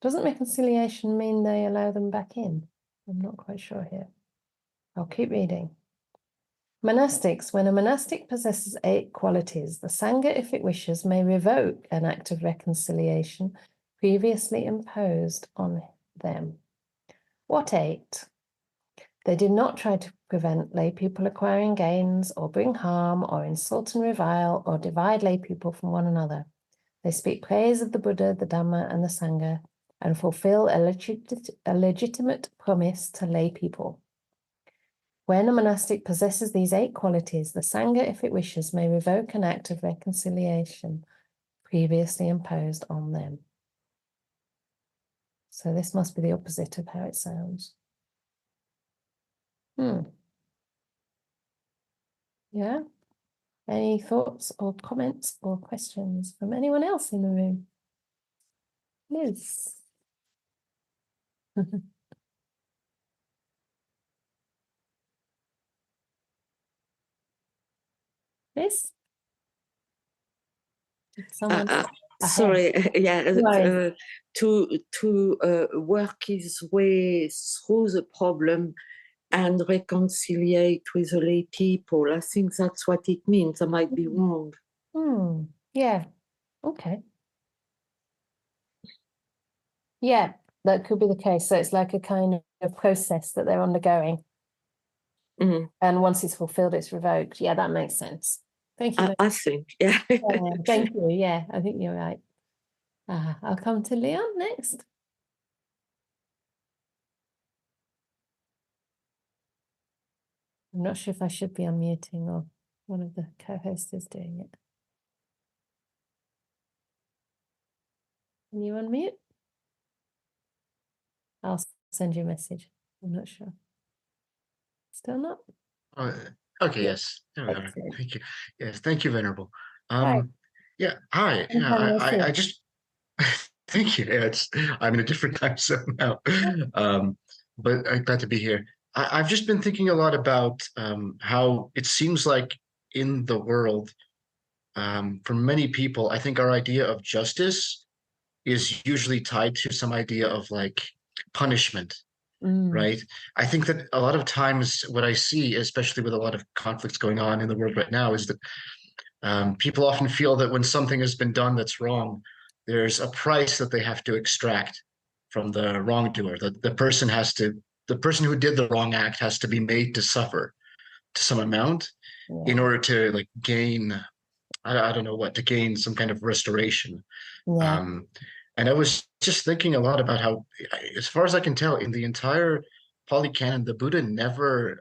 Doesn't reconciliation mean they allow them back in? I'm not quite sure here. I'll keep reading. Monastics, when a monastic possesses 8 qualities, the Sangha, if it wishes, may revoke an act of reconciliation previously imposed on them. What 8? They do not try to prevent lay people acquiring gains, or bring harm, or insult and revile, or divide lay people from one another. They speak praise of the Buddha, the Dhamma, and the Sangha, and fulfill a legitimate promise to lay people. When a monastic possesses these 8 qualities, the Sangha, if it wishes, may revoke an act of reconciliation previously imposed on them. So this must be the opposite of how it sounds. Yeah? Any thoughts or comments or questions from anyone else in the room? Liz? Liz? Someone sorry, Right. to work his way through the problem and reconciliate with the lay people. I think that's what it means. I might be wrong. Yeah. Okay. Yeah, that could be the case. So it's like a kind of process that they're undergoing. And once it's fulfilled, it's revoked. Yeah, that makes sense. Thank you. I think, yeah. Thank you. Yeah, I think you're right. I'll come to Leon next. I'm not sure if I should be unmuting or one of the co-hosts is doing it. Can you unmute? I'll send you a message. I'm not sure. Still not? Okay, yes. There we are. Excellent. Thank you. Yes, thank you, Venerable. Hi. Yeah, hi. Long time no see. I just thank you. Yeah, I'm in a different time zone now. But I'm glad to be here. I've just been thinking a lot about how it seems like in the world, for many people, I think our idea of justice is usually tied to some idea of like punishment. Right. I think that a lot of times what I see, especially with a lot of conflicts going on in the world right now, is that people often feel that when something has been done that's wrong, there's a price that they have to extract from the wrongdoer. The person who did the wrong act has to be made to suffer to some amount in order to like gain, I don't know what, to gain some kind of restoration. Yeah. And I was just thinking a lot about how, as far as I can tell, in the entire Pali Canon, the Buddha never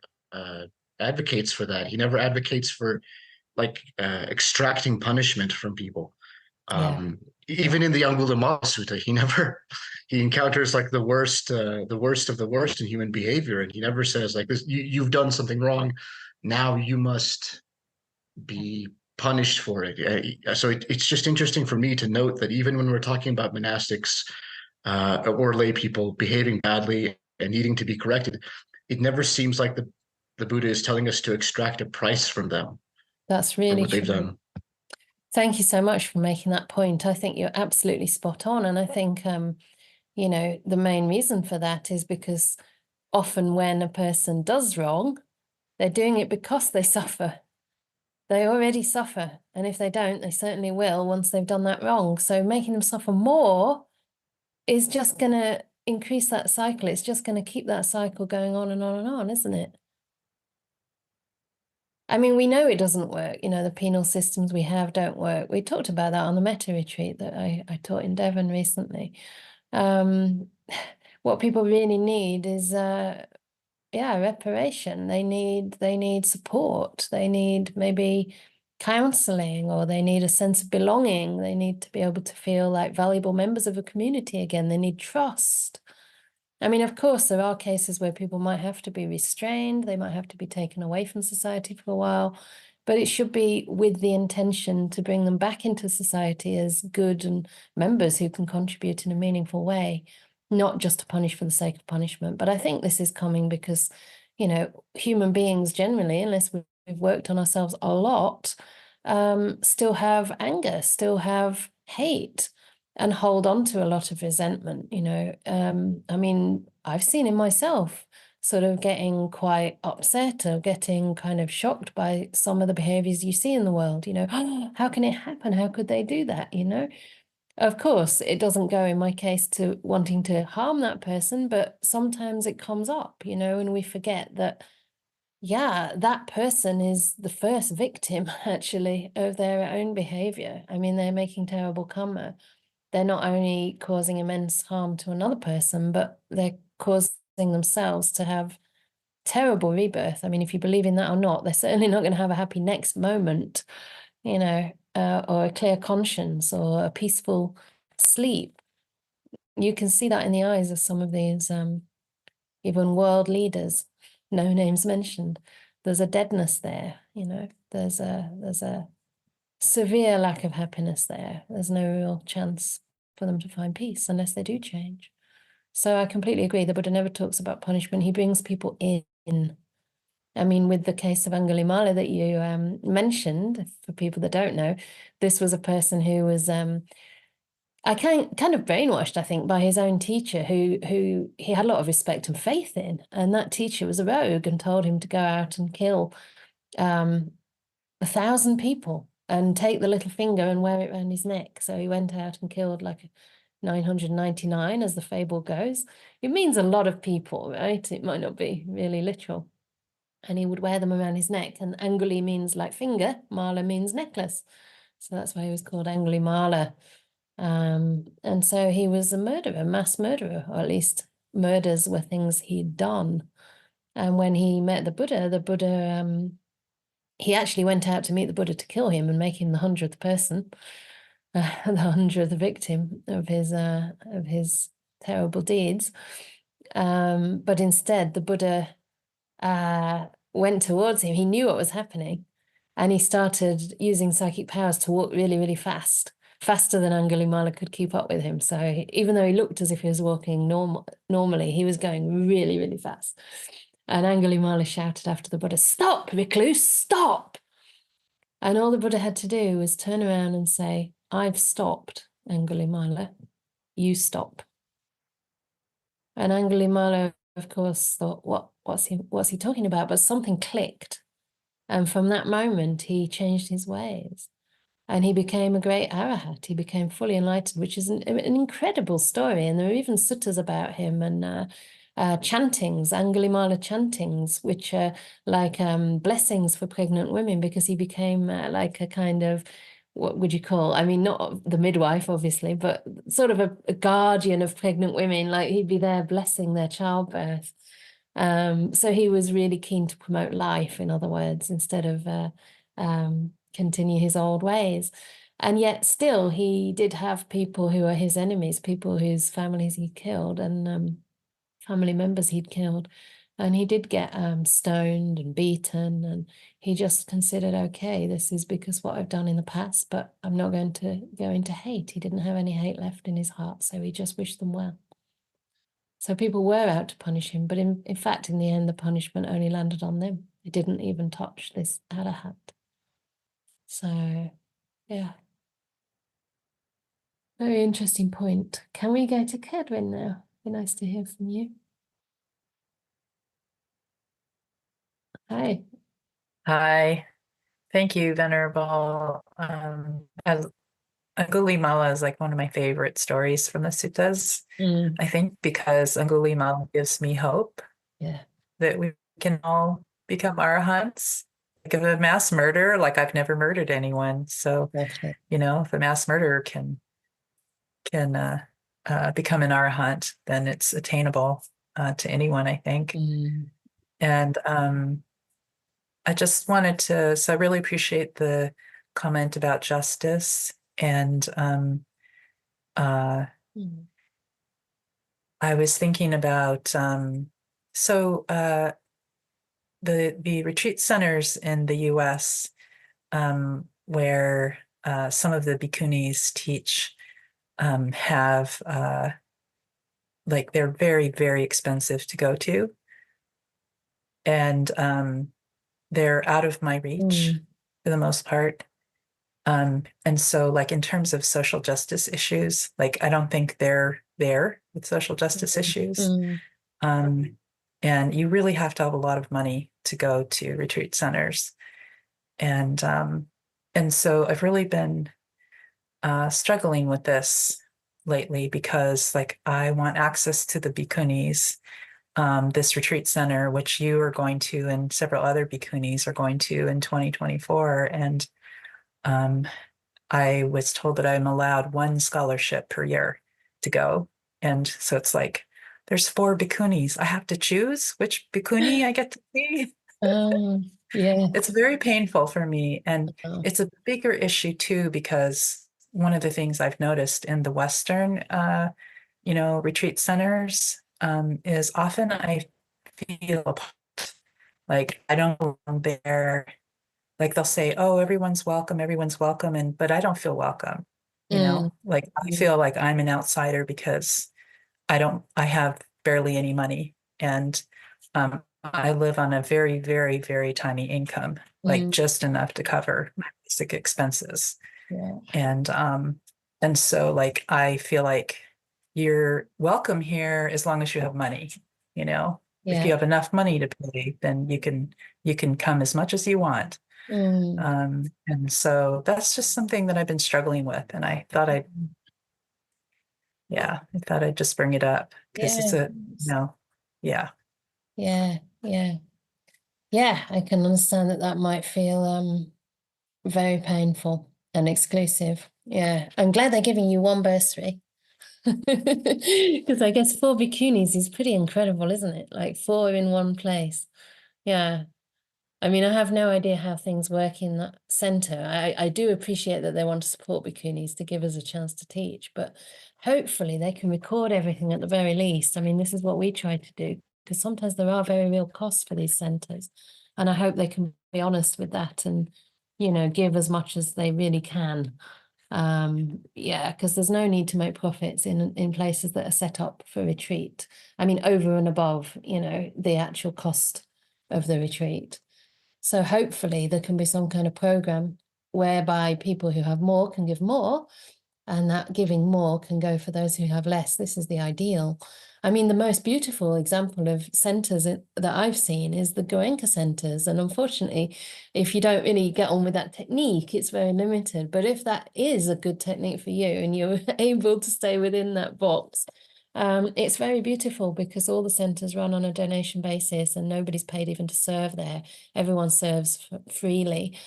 advocates for that. He never advocates for like extracting punishment from people. Even in the Angulimala Sutta, he encounters like the worst of the worst in human behavior, and he never says like this, you've done something wrong, now you must be punished for it. So it's just interesting for me to note that even when we're talking about monastics or lay people behaving badly and needing to be corrected, it never seems like the Buddha is telling us to extract a price from them. That's really what they've true. done. Thank you so much for making that point. I think you're absolutely spot on. And I think, you know, the main reason for that is because often when a person does wrong, they're doing it because they suffer. They already suffer. And if they don't, they certainly will once they've done that wrong. So making them suffer more is just going to increase that cycle. It's just going to keep that cycle going on and on and on, isn't it? I mean, we know it doesn't work. You know, the penal systems we have don't work. We talked about that on the metta retreat that I taught in Devon recently. What people really need is, reparation. They need support. They need maybe counseling, or they need a sense of belonging. They need to be able to feel like valuable members of a community again. They need trust. I mean, of course, there are cases where people might have to be restrained. They might have to be taken away from society for a while, but it should be with the intention to bring them back into society as good and members who can contribute in a meaningful way, not just to punish for the sake of punishment. But I think this is coming because, you know, human beings generally, unless we've worked on ourselves a lot, still have anger, still have hate, and hold on to a lot of resentment, you know. I mean, I've seen in myself sort of getting quite upset or getting kind of shocked by some of the behaviors you see in the world, you know. Oh, how can it happen? How could they do that? You know, of course, it doesn't go in my case to wanting to harm that person, but sometimes it comes up, you know, and we forget that, yeah, that person is the first victim actually of their own behavior. I mean, they're making terrible karma. They're not only causing immense harm to another person, but they're causing themselves to have terrible rebirth. I mean, if you believe in that or not, they're certainly not going to have a happy next moment, you know, or a clear conscience or a peaceful sleep. You can see that in the eyes of some of these even world leaders, no names mentioned. There's a deadness there, you know, there's a severe lack of happiness there. There's no real chance for them to find peace unless they do change. So I completely agree. The Buddha never talks about punishment. He brings people in. I mean, with the case of Angulimala that you mentioned, for people that don't know, this was a person who was kind of brainwashed, I think, by his own teacher, who he had a lot of respect and faith in. And that teacher was a rogue and told him to go out and kill 1,000 people and take the little finger and wear it around his neck. So he went out and killed like 999, as the fable goes. It means a lot of people, right? It might not be really literal. And he would wear them around his neck. And Anguli means like finger, Mala means necklace. So that's why he was called Angulimala. And so he was a murderer, mass murderer, or at least murders were things he'd done. And when he met the Buddha, he actually went out to meet the Buddha to kill him and make him the 100th person, the 100th victim of his terrible deeds. But instead, the Buddha went towards him. He knew what was happening, and he started using psychic powers to walk really, really fast, faster than Angulimala could keep up with him. So even though he looked as if he was walking normally, he was going really, really fast. And Angulimala shouted after the Buddha, "Stop, recluse, stop!" And all the Buddha had to do was turn around and say, "I've stopped, Angulimala, you stop." And Angulimala, of course, thought, what's he talking about? But something clicked. And from that moment, he changed his ways. And he became a great arahat. He became fully enlightened, which is an incredible story. And there are even suttas about him and chantings, Angulimala chantings, which are like blessings for pregnant women, because he became like a kind of, what would you call, I mean, not the midwife, obviously, but sort of a guardian of pregnant women. Like he'd be there blessing their childbirth. So he was really keen to promote life, in other words, instead of continue his old ways. And yet still he did have people who are his enemies, people whose families he killed and family members he'd killed. And he did get stoned and beaten, and he just considered, okay, this is because what I've done in the past, but I'm not going to go into hate. He didn't have any hate left in his heart, so he just wished them well. So people were out to punish him, but in fact, in the end, the punishment only landed on them. It didn't even touch this Arahat. So, yeah. Very interesting point. Can we go to Kedwin now? Be nice to hear from you. Hi. Hi, thank you, Venerable. As Angulimala is like one of my favorite stories from the suttas, I think, because Angulimala gives me hope Yeah. that we can all become arahants. Like if a mass murderer, like I've never murdered anyone, so Definitely. you know, if a mass murderer can become an arahant, then it's attainable to anyone, I think. And I just wanted to, so I really appreciate the comment about justice. And I was thinking about, the retreat centers in the US, where some of the bhikkhunis teach, have, like they're very, very expensive to go to. And they're out of my reach for the most part. And so like in terms of social justice issues, like I don't think they're there with social justice issues. And you really have to have a lot of money to go to retreat centers. And so I've really been struggling with this lately because like I want access to the bhikkhunis, this retreat center, which you are going to and several other bhikkhunis are going to in 2024. And I was told that I'm allowed one scholarship per year to go. And so it's like, there's 4 bhikkhunis. I have to choose which bhikkhuni I get to see. Yeah. It's very painful for me. And it's a bigger issue too, because one of the things I've noticed in the Western, retreat centers is often I feel apart. Like I don't belong there. Like they'll say, oh, everyone's welcome, but I don't feel welcome. Like I feel like I'm an outsider because I have barely any money. And I live on a very, very, very tiny income, like just enough to cover my basic expenses. Yeah. And so like I feel like you're welcome here as long as you have money, If you have enough money to pay, then you can come as much as you want. And so that's just something that I've been struggling with. And I thought I'd just bring it up because it's Yeah, I can understand that might feel very painful and exclusive. Yeah, I'm glad they're giving you one bursary. Because I guess 4 bhikkhunis is pretty incredible, isn't it? Like 4 in one place. Yeah. I mean, I have no idea how things work in that center. I do appreciate that they want to support bhikkhunis to give us a chance to teach, but hopefully they can record everything at the very least. I mean, this is what we try to do, because sometimes there are very real costs for these centers. And I hope they can be honest with that and, give as much as they really can. Because there's no need to make profits in places that are set up for retreat. I mean, over and above, the actual cost of the retreat. So hopefully there can be some kind of program whereby people who have more can give more, and that giving more can go for those who have less. This is the ideal. I mean, the most beautiful example of centers that I've seen is the Goenka centers. And unfortunately, if you don't really get on with that technique, it's very limited. But if that is a good technique for you and you're able to stay within that box, it's very beautiful because all the centers run on a donation basis and nobody's paid even to serve there. Everyone serves freely.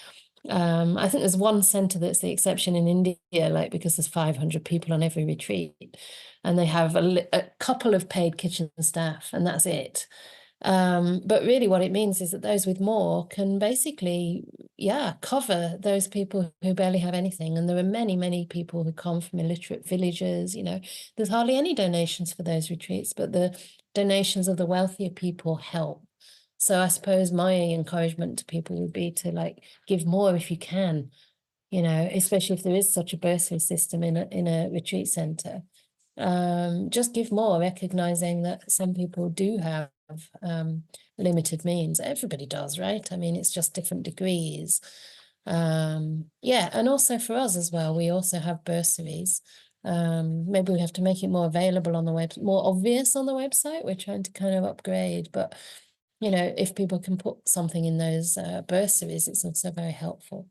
I think there's one center that's the exception in India, like because there's 500 people on every retreat and they have a couple of paid kitchen staff and that's it. But really what it means is that those with more can basically, cover those people who barely have anything. And there are many, many people who come from illiterate villages, there's hardly any donations for those retreats, but the donations of the wealthier people help. So I suppose my encouragement to people would be to like give more if you can, especially if there is such a bursary system in a retreat center. Just give more, recognizing that some people do have limited means. Everybody does, right? I mean, it's just different degrees. And also for us as well, we also have bursaries. Maybe we have to make it more available on the web, more obvious on the website. We're trying to kind of upgrade, but if people can put something in those bursaries, it's also very helpful.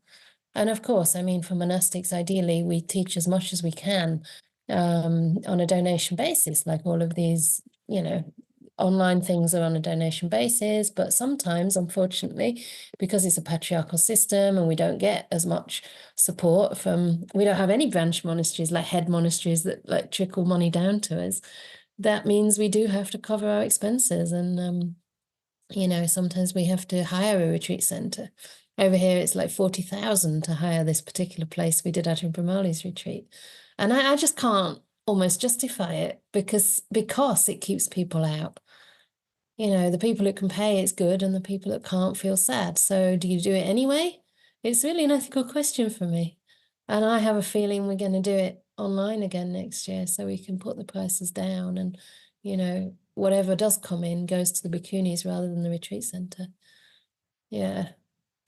And of course, I mean, for monastics, ideally, we teach as much as we can on a donation basis, like all of these, online things are on a donation basis, but sometimes, unfortunately, because it's a patriarchal system and we don't get as much support we don't have any branch monasteries, like head monasteries that like trickle money down to us. That means we do have to cover our expenses, and sometimes we have to hire a retreat center. Over here, it's like 40,000 to hire this particular place we did at Brahmali's retreat. And I just can't almost justify it because it keeps people out. The people that can pay, it's good, and the people that can't feel sad. So do you do it anyway? It's really an ethical question for me. And I have a feeling we're going to do it online again next year so we can put the prices down and, whatever does come in goes to the bhikkhunis rather than the retreat center. Yeah.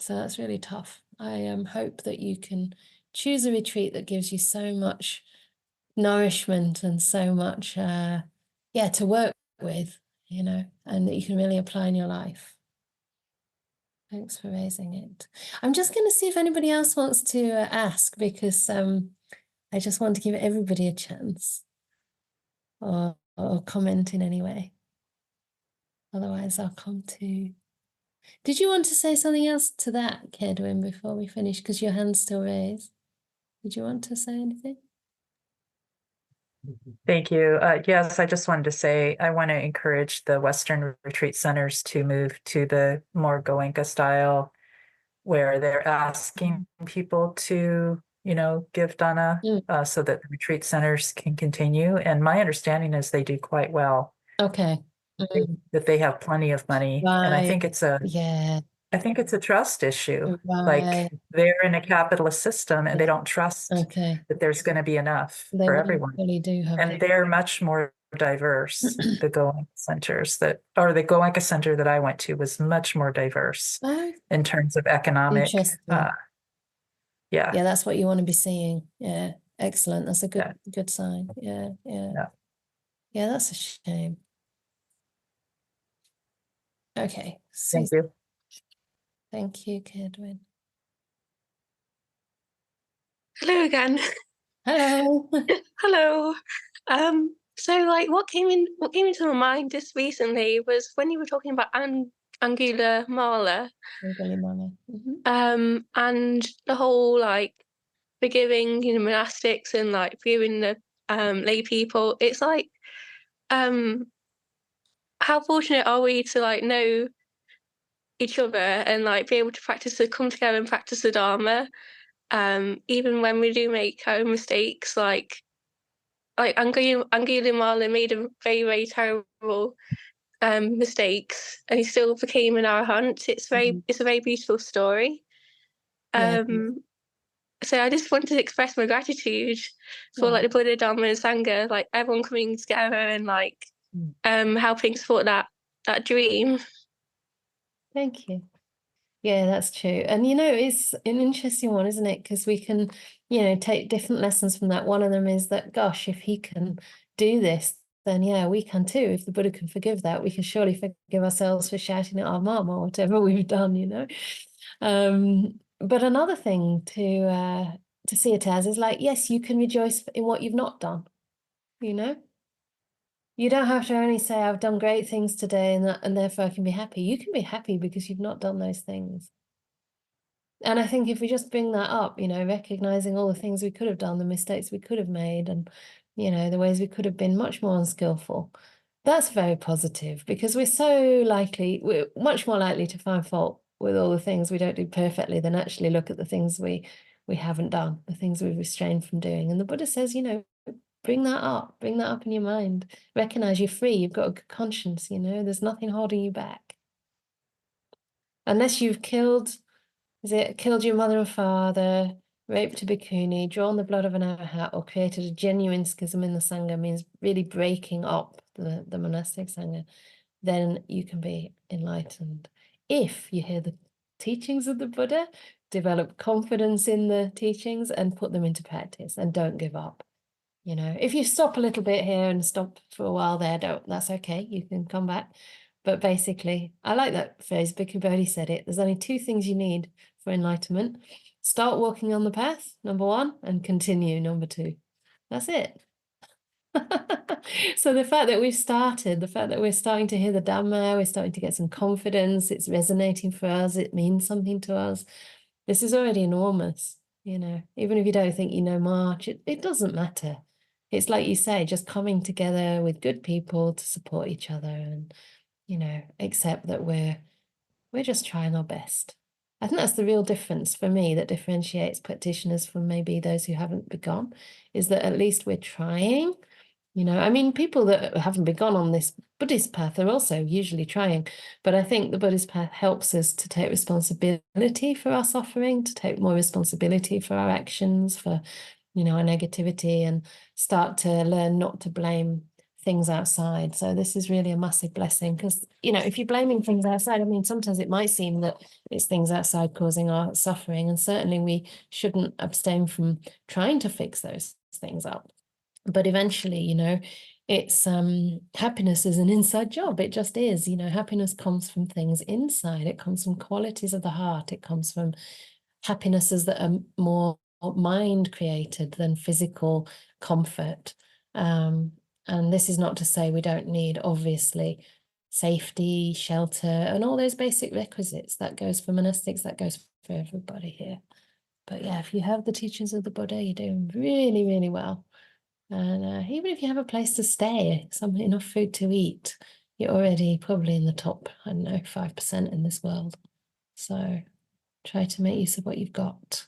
So that's really tough. I hope that you can choose a retreat that gives you so much nourishment and so much, to work with, and that you can really apply in your life. Thanks for raising it. I'm just going to see if anybody else wants to ask, because I just want to give everybody a chance or comment in any way. Otherwise, I'll come to... Did you want to say something else to that, Kedwin, before we finish? Because your hand's still raised. Did you want to say anything? Thank you. Yes, I just wanted to say I want to encourage the Western retreat centers to move to the more Goenka style, where they're asking people to, give dana so that the retreat centers can continue. And my understanding is they do quite well. Okay. That they have plenty of money. And I think it's a trust issue. Right. Like they're in a capitalist system and they don't trust that there's going to be enough for everyone. Really do have and they're much more diverse. The Goenka centers the Goenka center that I went to was much more diverse in terms of economic. Yeah, that's what you want to be seeing. Yeah, excellent. That's a good sign. Yeah, that's a shame. Okay. Thank you. Thank you, Kedwin. Hello again. Hello. Hello. So like what came into my mind just recently was when you were talking about Angulimala. Angulimala. And the whole like forgiving, monastics and like forgiving the lay people. It's like how fortunate are we to like know each other and like be able to come together and practice the Dharma, even when we do make our own mistakes. Like Angulimala made a very, very terrible mistakes, and he still became an arahant. It's a very beautiful story. So I just wanted to express my gratitude for like the Buddha, Dharma, and Sangha, like everyone coming together and like helping support that dream. Thank you. Yeah, that's true. And it's an interesting one, isn't it? Because we can, take different lessons from that. One of them is that, gosh, if he can do this, then we can too. If the Buddha can forgive that, we can surely forgive ourselves for shouting at our mom or whatever we've done, But another thing to see it as is like, yes, you can rejoice in what you've not done, You don't have to only say, I've done great things today and therefore I can be happy. You can be happy because you've not done those things. And I think if we just bring that up, recognizing all the things we could have done, the mistakes we could have made, and, the ways we could have been much more unskillful, That's very positive, because we're much more likely to find fault with all the things we don't do perfectly than actually look at the things we haven't done, the things we've restrained from doing. And the Buddha says, bring that up in your mind, recognize you're free, you've got a good conscience, there's nothing holding you back. Unless you've killed your mother and father, raped a bhikkhuni, drawn the blood of an arahat, or created a genuine schism in the sangha, means really breaking up the monastic sangha, then you can be enlightened. If you hear the teachings of the Buddha, develop confidence in the teachings and put them into practice, and don't give up. If you stop a little bit here and stop for a while there, that's okay, you can come back. But basically, I like that phrase, Bhikkhu Bodhi said it, there's only two things you need for enlightenment. Start walking on the path, number one, and continue, number two. That's it. So the fact that we're starting to hear the Dhamma, we're starting to get some confidence, it's resonating for us, it means something to us. This is already enormous, even if you don't think you know much, it doesn't matter. It's like you say, just coming together with good people to support each other and, accept that we're just trying our best. I think that's the real difference for me that differentiates practitioners from maybe those who haven't begun, is that at least we're trying. People that haven't begun on this Buddhist path are also usually trying, but I think the Buddhist path helps us to take responsibility for our suffering, to take more responsibility for our actions, for, our negativity, and start to learn not to blame things outside. So this is really a massive blessing, because, if you're blaming things outside, sometimes it might seem that it's things outside causing our suffering, and certainly we shouldn't abstain from trying to fix those things up. But eventually, it's happiness is an inside job. It just is. Happiness comes from things inside. It comes from qualities of the heart. It comes from happinesses that are more mind created than physical comfort. And this is not to say we don't need, obviously, safety, shelter, and all those basic requisites. That goes for monastics, that goes for everybody here. But yeah, if you have the teachings of the Buddha, you're doing really, really well. And even if you have a place to stay, enough food to eat, you're already probably in the top, 5% in this world. So try to make use of what you've got.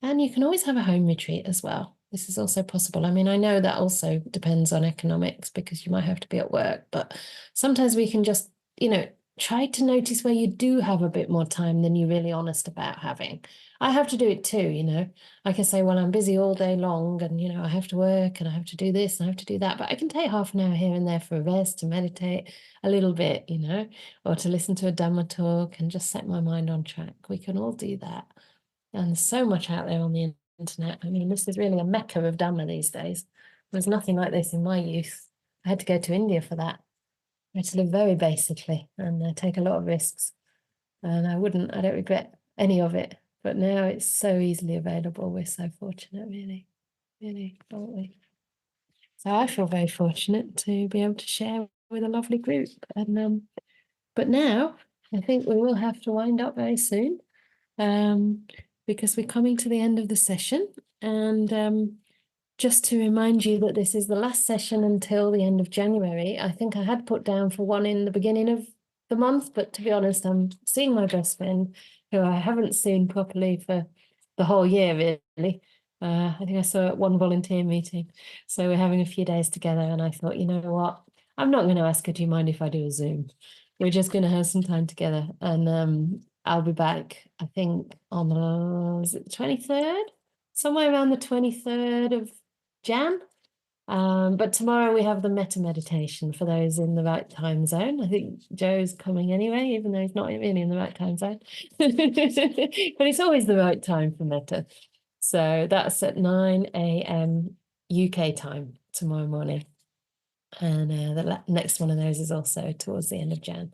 And you can always have a home retreat as well. This is also possible. I know that also depends on economics, because you might have to be at work, but sometimes we can just, try to notice where you do have a bit more time than you're really honest about having. I have to do it too, I can say, well, I'm busy all day long and, I have to work and I have to do this and I have to do that, but I can take half an hour here and there for a rest, to meditate a little bit, or to listen to a Dhamma talk and just set my mind on track. We can all do that. And there's so much out there on the internet. This is really a mecca of Dhamma these days. There's nothing like this in my youth. I had to go to India for that. I had to live very basically and take a lot of risks. And I don't regret any of it. But now it's so easily available. We're so fortunate, really, really, aren't we? So I feel very fortunate to be able to share with a lovely group. And but now I think we will have to wind up very soon, because we're coming to the end of the session. And just to remind you that this is the last session until the end of January. I think I had put down for one in the beginning of the month, but to be honest, I'm seeing my best friend, who I haven't seen properly for the whole year, really. I think I saw her at one volunteer meeting. So we're having a few days together, and I thought, you know what? I'm not going to ask her, do you mind if I do a Zoom? We're just going to have some time together. And I'll be back, I think, on the, is it the 23rd? Somewhere around the 23rd of Jan. But tomorrow we have the metta meditation for those in the right time zone. I think Joe's coming anyway, even though he's not really in the right time zone. But it's always the right time for metta. So that's at 9 a.m. UK time tomorrow morning. And the next one of those is also towards the end of Jan.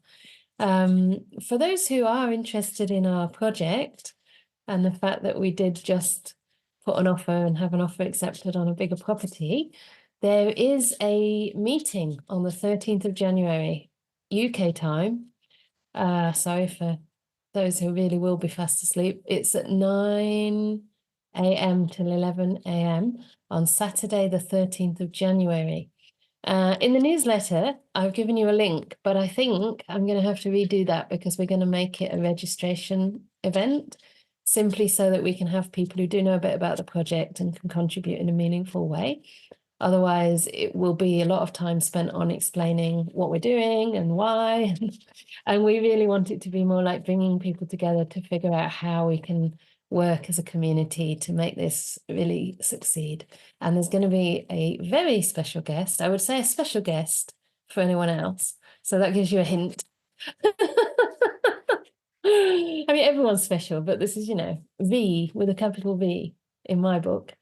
For those who are interested in our project, and the fact that we did just put an offer and have an offer accepted on a bigger property, there is a meeting on the 13th of January, UK time. Sorry for those who really will be fast asleep. It's at 9 a.m. till 11 a.m. on Saturday, the 13th of January. In the newsletter, I've given you a link, but I think I'm going to have to redo that because we're going to make it a registration event, simply so that we can have people who do know a bit about the project and can contribute in a meaningful way. Otherwise, it will be a lot of time spent on explaining what we're doing and why. And we really want it to be more like bringing people together to figure out how we can work as a community to make this really succeed. And there's going to be a very special guest. I would say a special guest for anyone else. So that gives you a hint. I mean, everyone's special, but this is, V with a capital V in my book.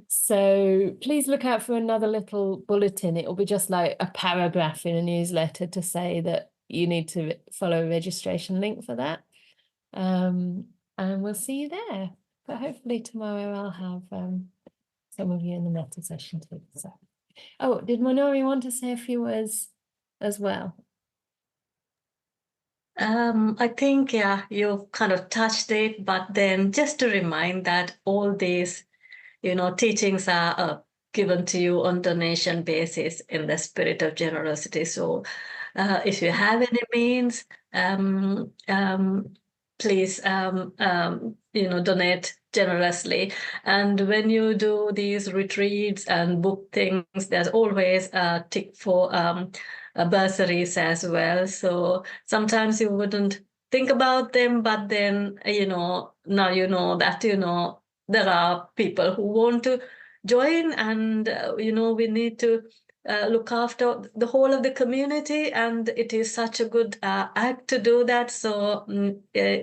So please look out for another little bulletin. It will be just like a paragraph in a newsletter to say that you need to follow a registration link for that. And we'll see you there. But hopefully tomorrow I'll have some of you in the meta session too. So, oh, did Minori want to say a few words as well? I think, yeah, you kind of touched it, but then just to remind that all these, teachings are given to you on donation basis in the spirit of generosity. So if you have any means, please, donate generously. And when you do these retreats and book things, there's always a tick for bursaries as well. So sometimes you wouldn't think about them, but then, now that, there are people who want to join, and, we need to look after the whole of the community, and it is such a good act to do that. So,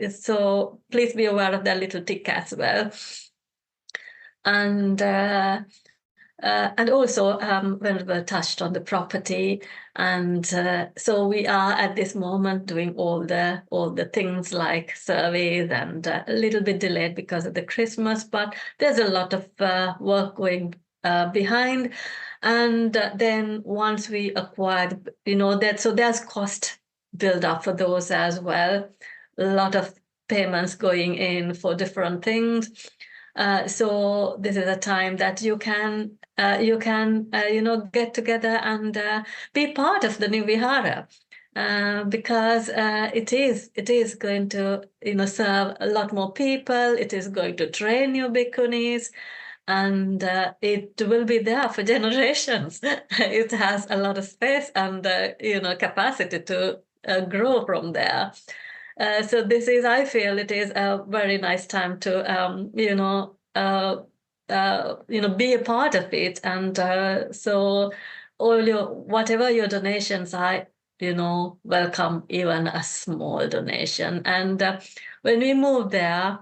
so please be aware of that little tick as well. And also, Venerable touched on the property, and so we are at this moment doing all the things like surveys, and a little bit delayed because of the Christmas, but there's a lot of work going behind. And then once we acquired, so there's cost build up for those as well. A lot of payments going in for different things. So this is a time that you can get together and be part of the new vihara, because it is going to serve a lot more people. It is going to train your bhikkhunis, and it will be there for generations. It has a lot of space and capacity to grow from there. So this is, I feel, it is a very nice time to be a part of it. And so whatever your donations are, welcome even a small donation. And when we move there,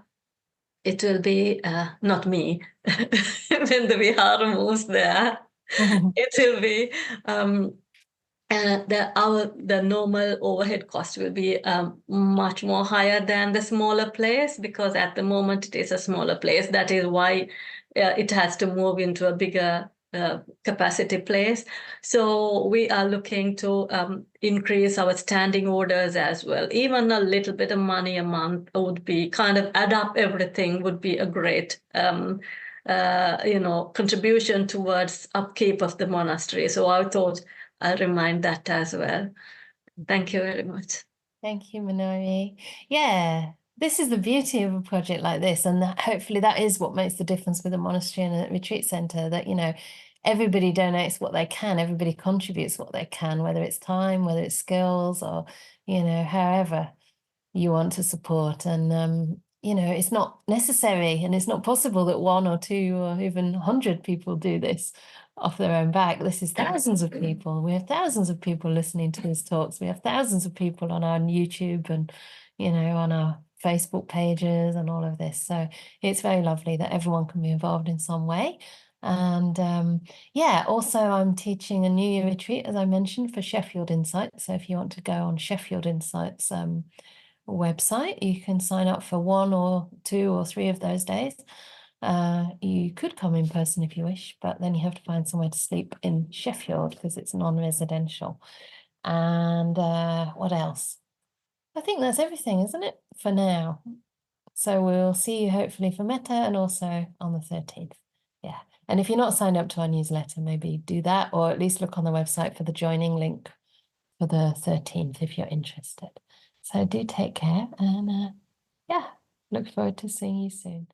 it will be not me. When the vihara moves there, it will be the normal overhead cost will be much more higher than the smaller place, because at the moment it is a smaller place. That is why it has to move into a bigger capacity place. So we are looking to increase our standing orders as well. Even a little bit of money a month would be kind of add up everything, would be a great contribution towards upkeep of the monastery. So I thought I'll remind that as well. Thank you very much. Thank you, Minori. Yeah, this is the beauty of a project like this, and hopefully that is what makes the difference with a monastery and a retreat center, that everybody donates what they can, everybody contributes what they can, whether it's time, whether it's skills, or however you want to support. And it's not necessary and it's not possible that 1 or 2 or even 100 people do this off their own back. This is thousands of people. We have thousands of people listening to these talks. We have thousands of people on our YouTube and on our Facebook pages and all of this. So it's very lovely that everyone can be involved in some way. And also I'm teaching a New Year retreat, as I mentioned, for Sheffield Insights. So if you want to go on Sheffield Insights website, you can sign up for 1 or 2 or 3 of those days. You could come in person if you wish, but then you have to find somewhere to sleep in Sheffield because it's non-residential. And what else? I think that's everything, isn't it, for now? So we'll see you hopefully for Metta and also on the 13th. Yeah. And if you're not signed up to our newsletter, maybe do that, or at least look on the website for the joining link for the 13th if you're interested. So do take care, and yeah, look forward to seeing you soon.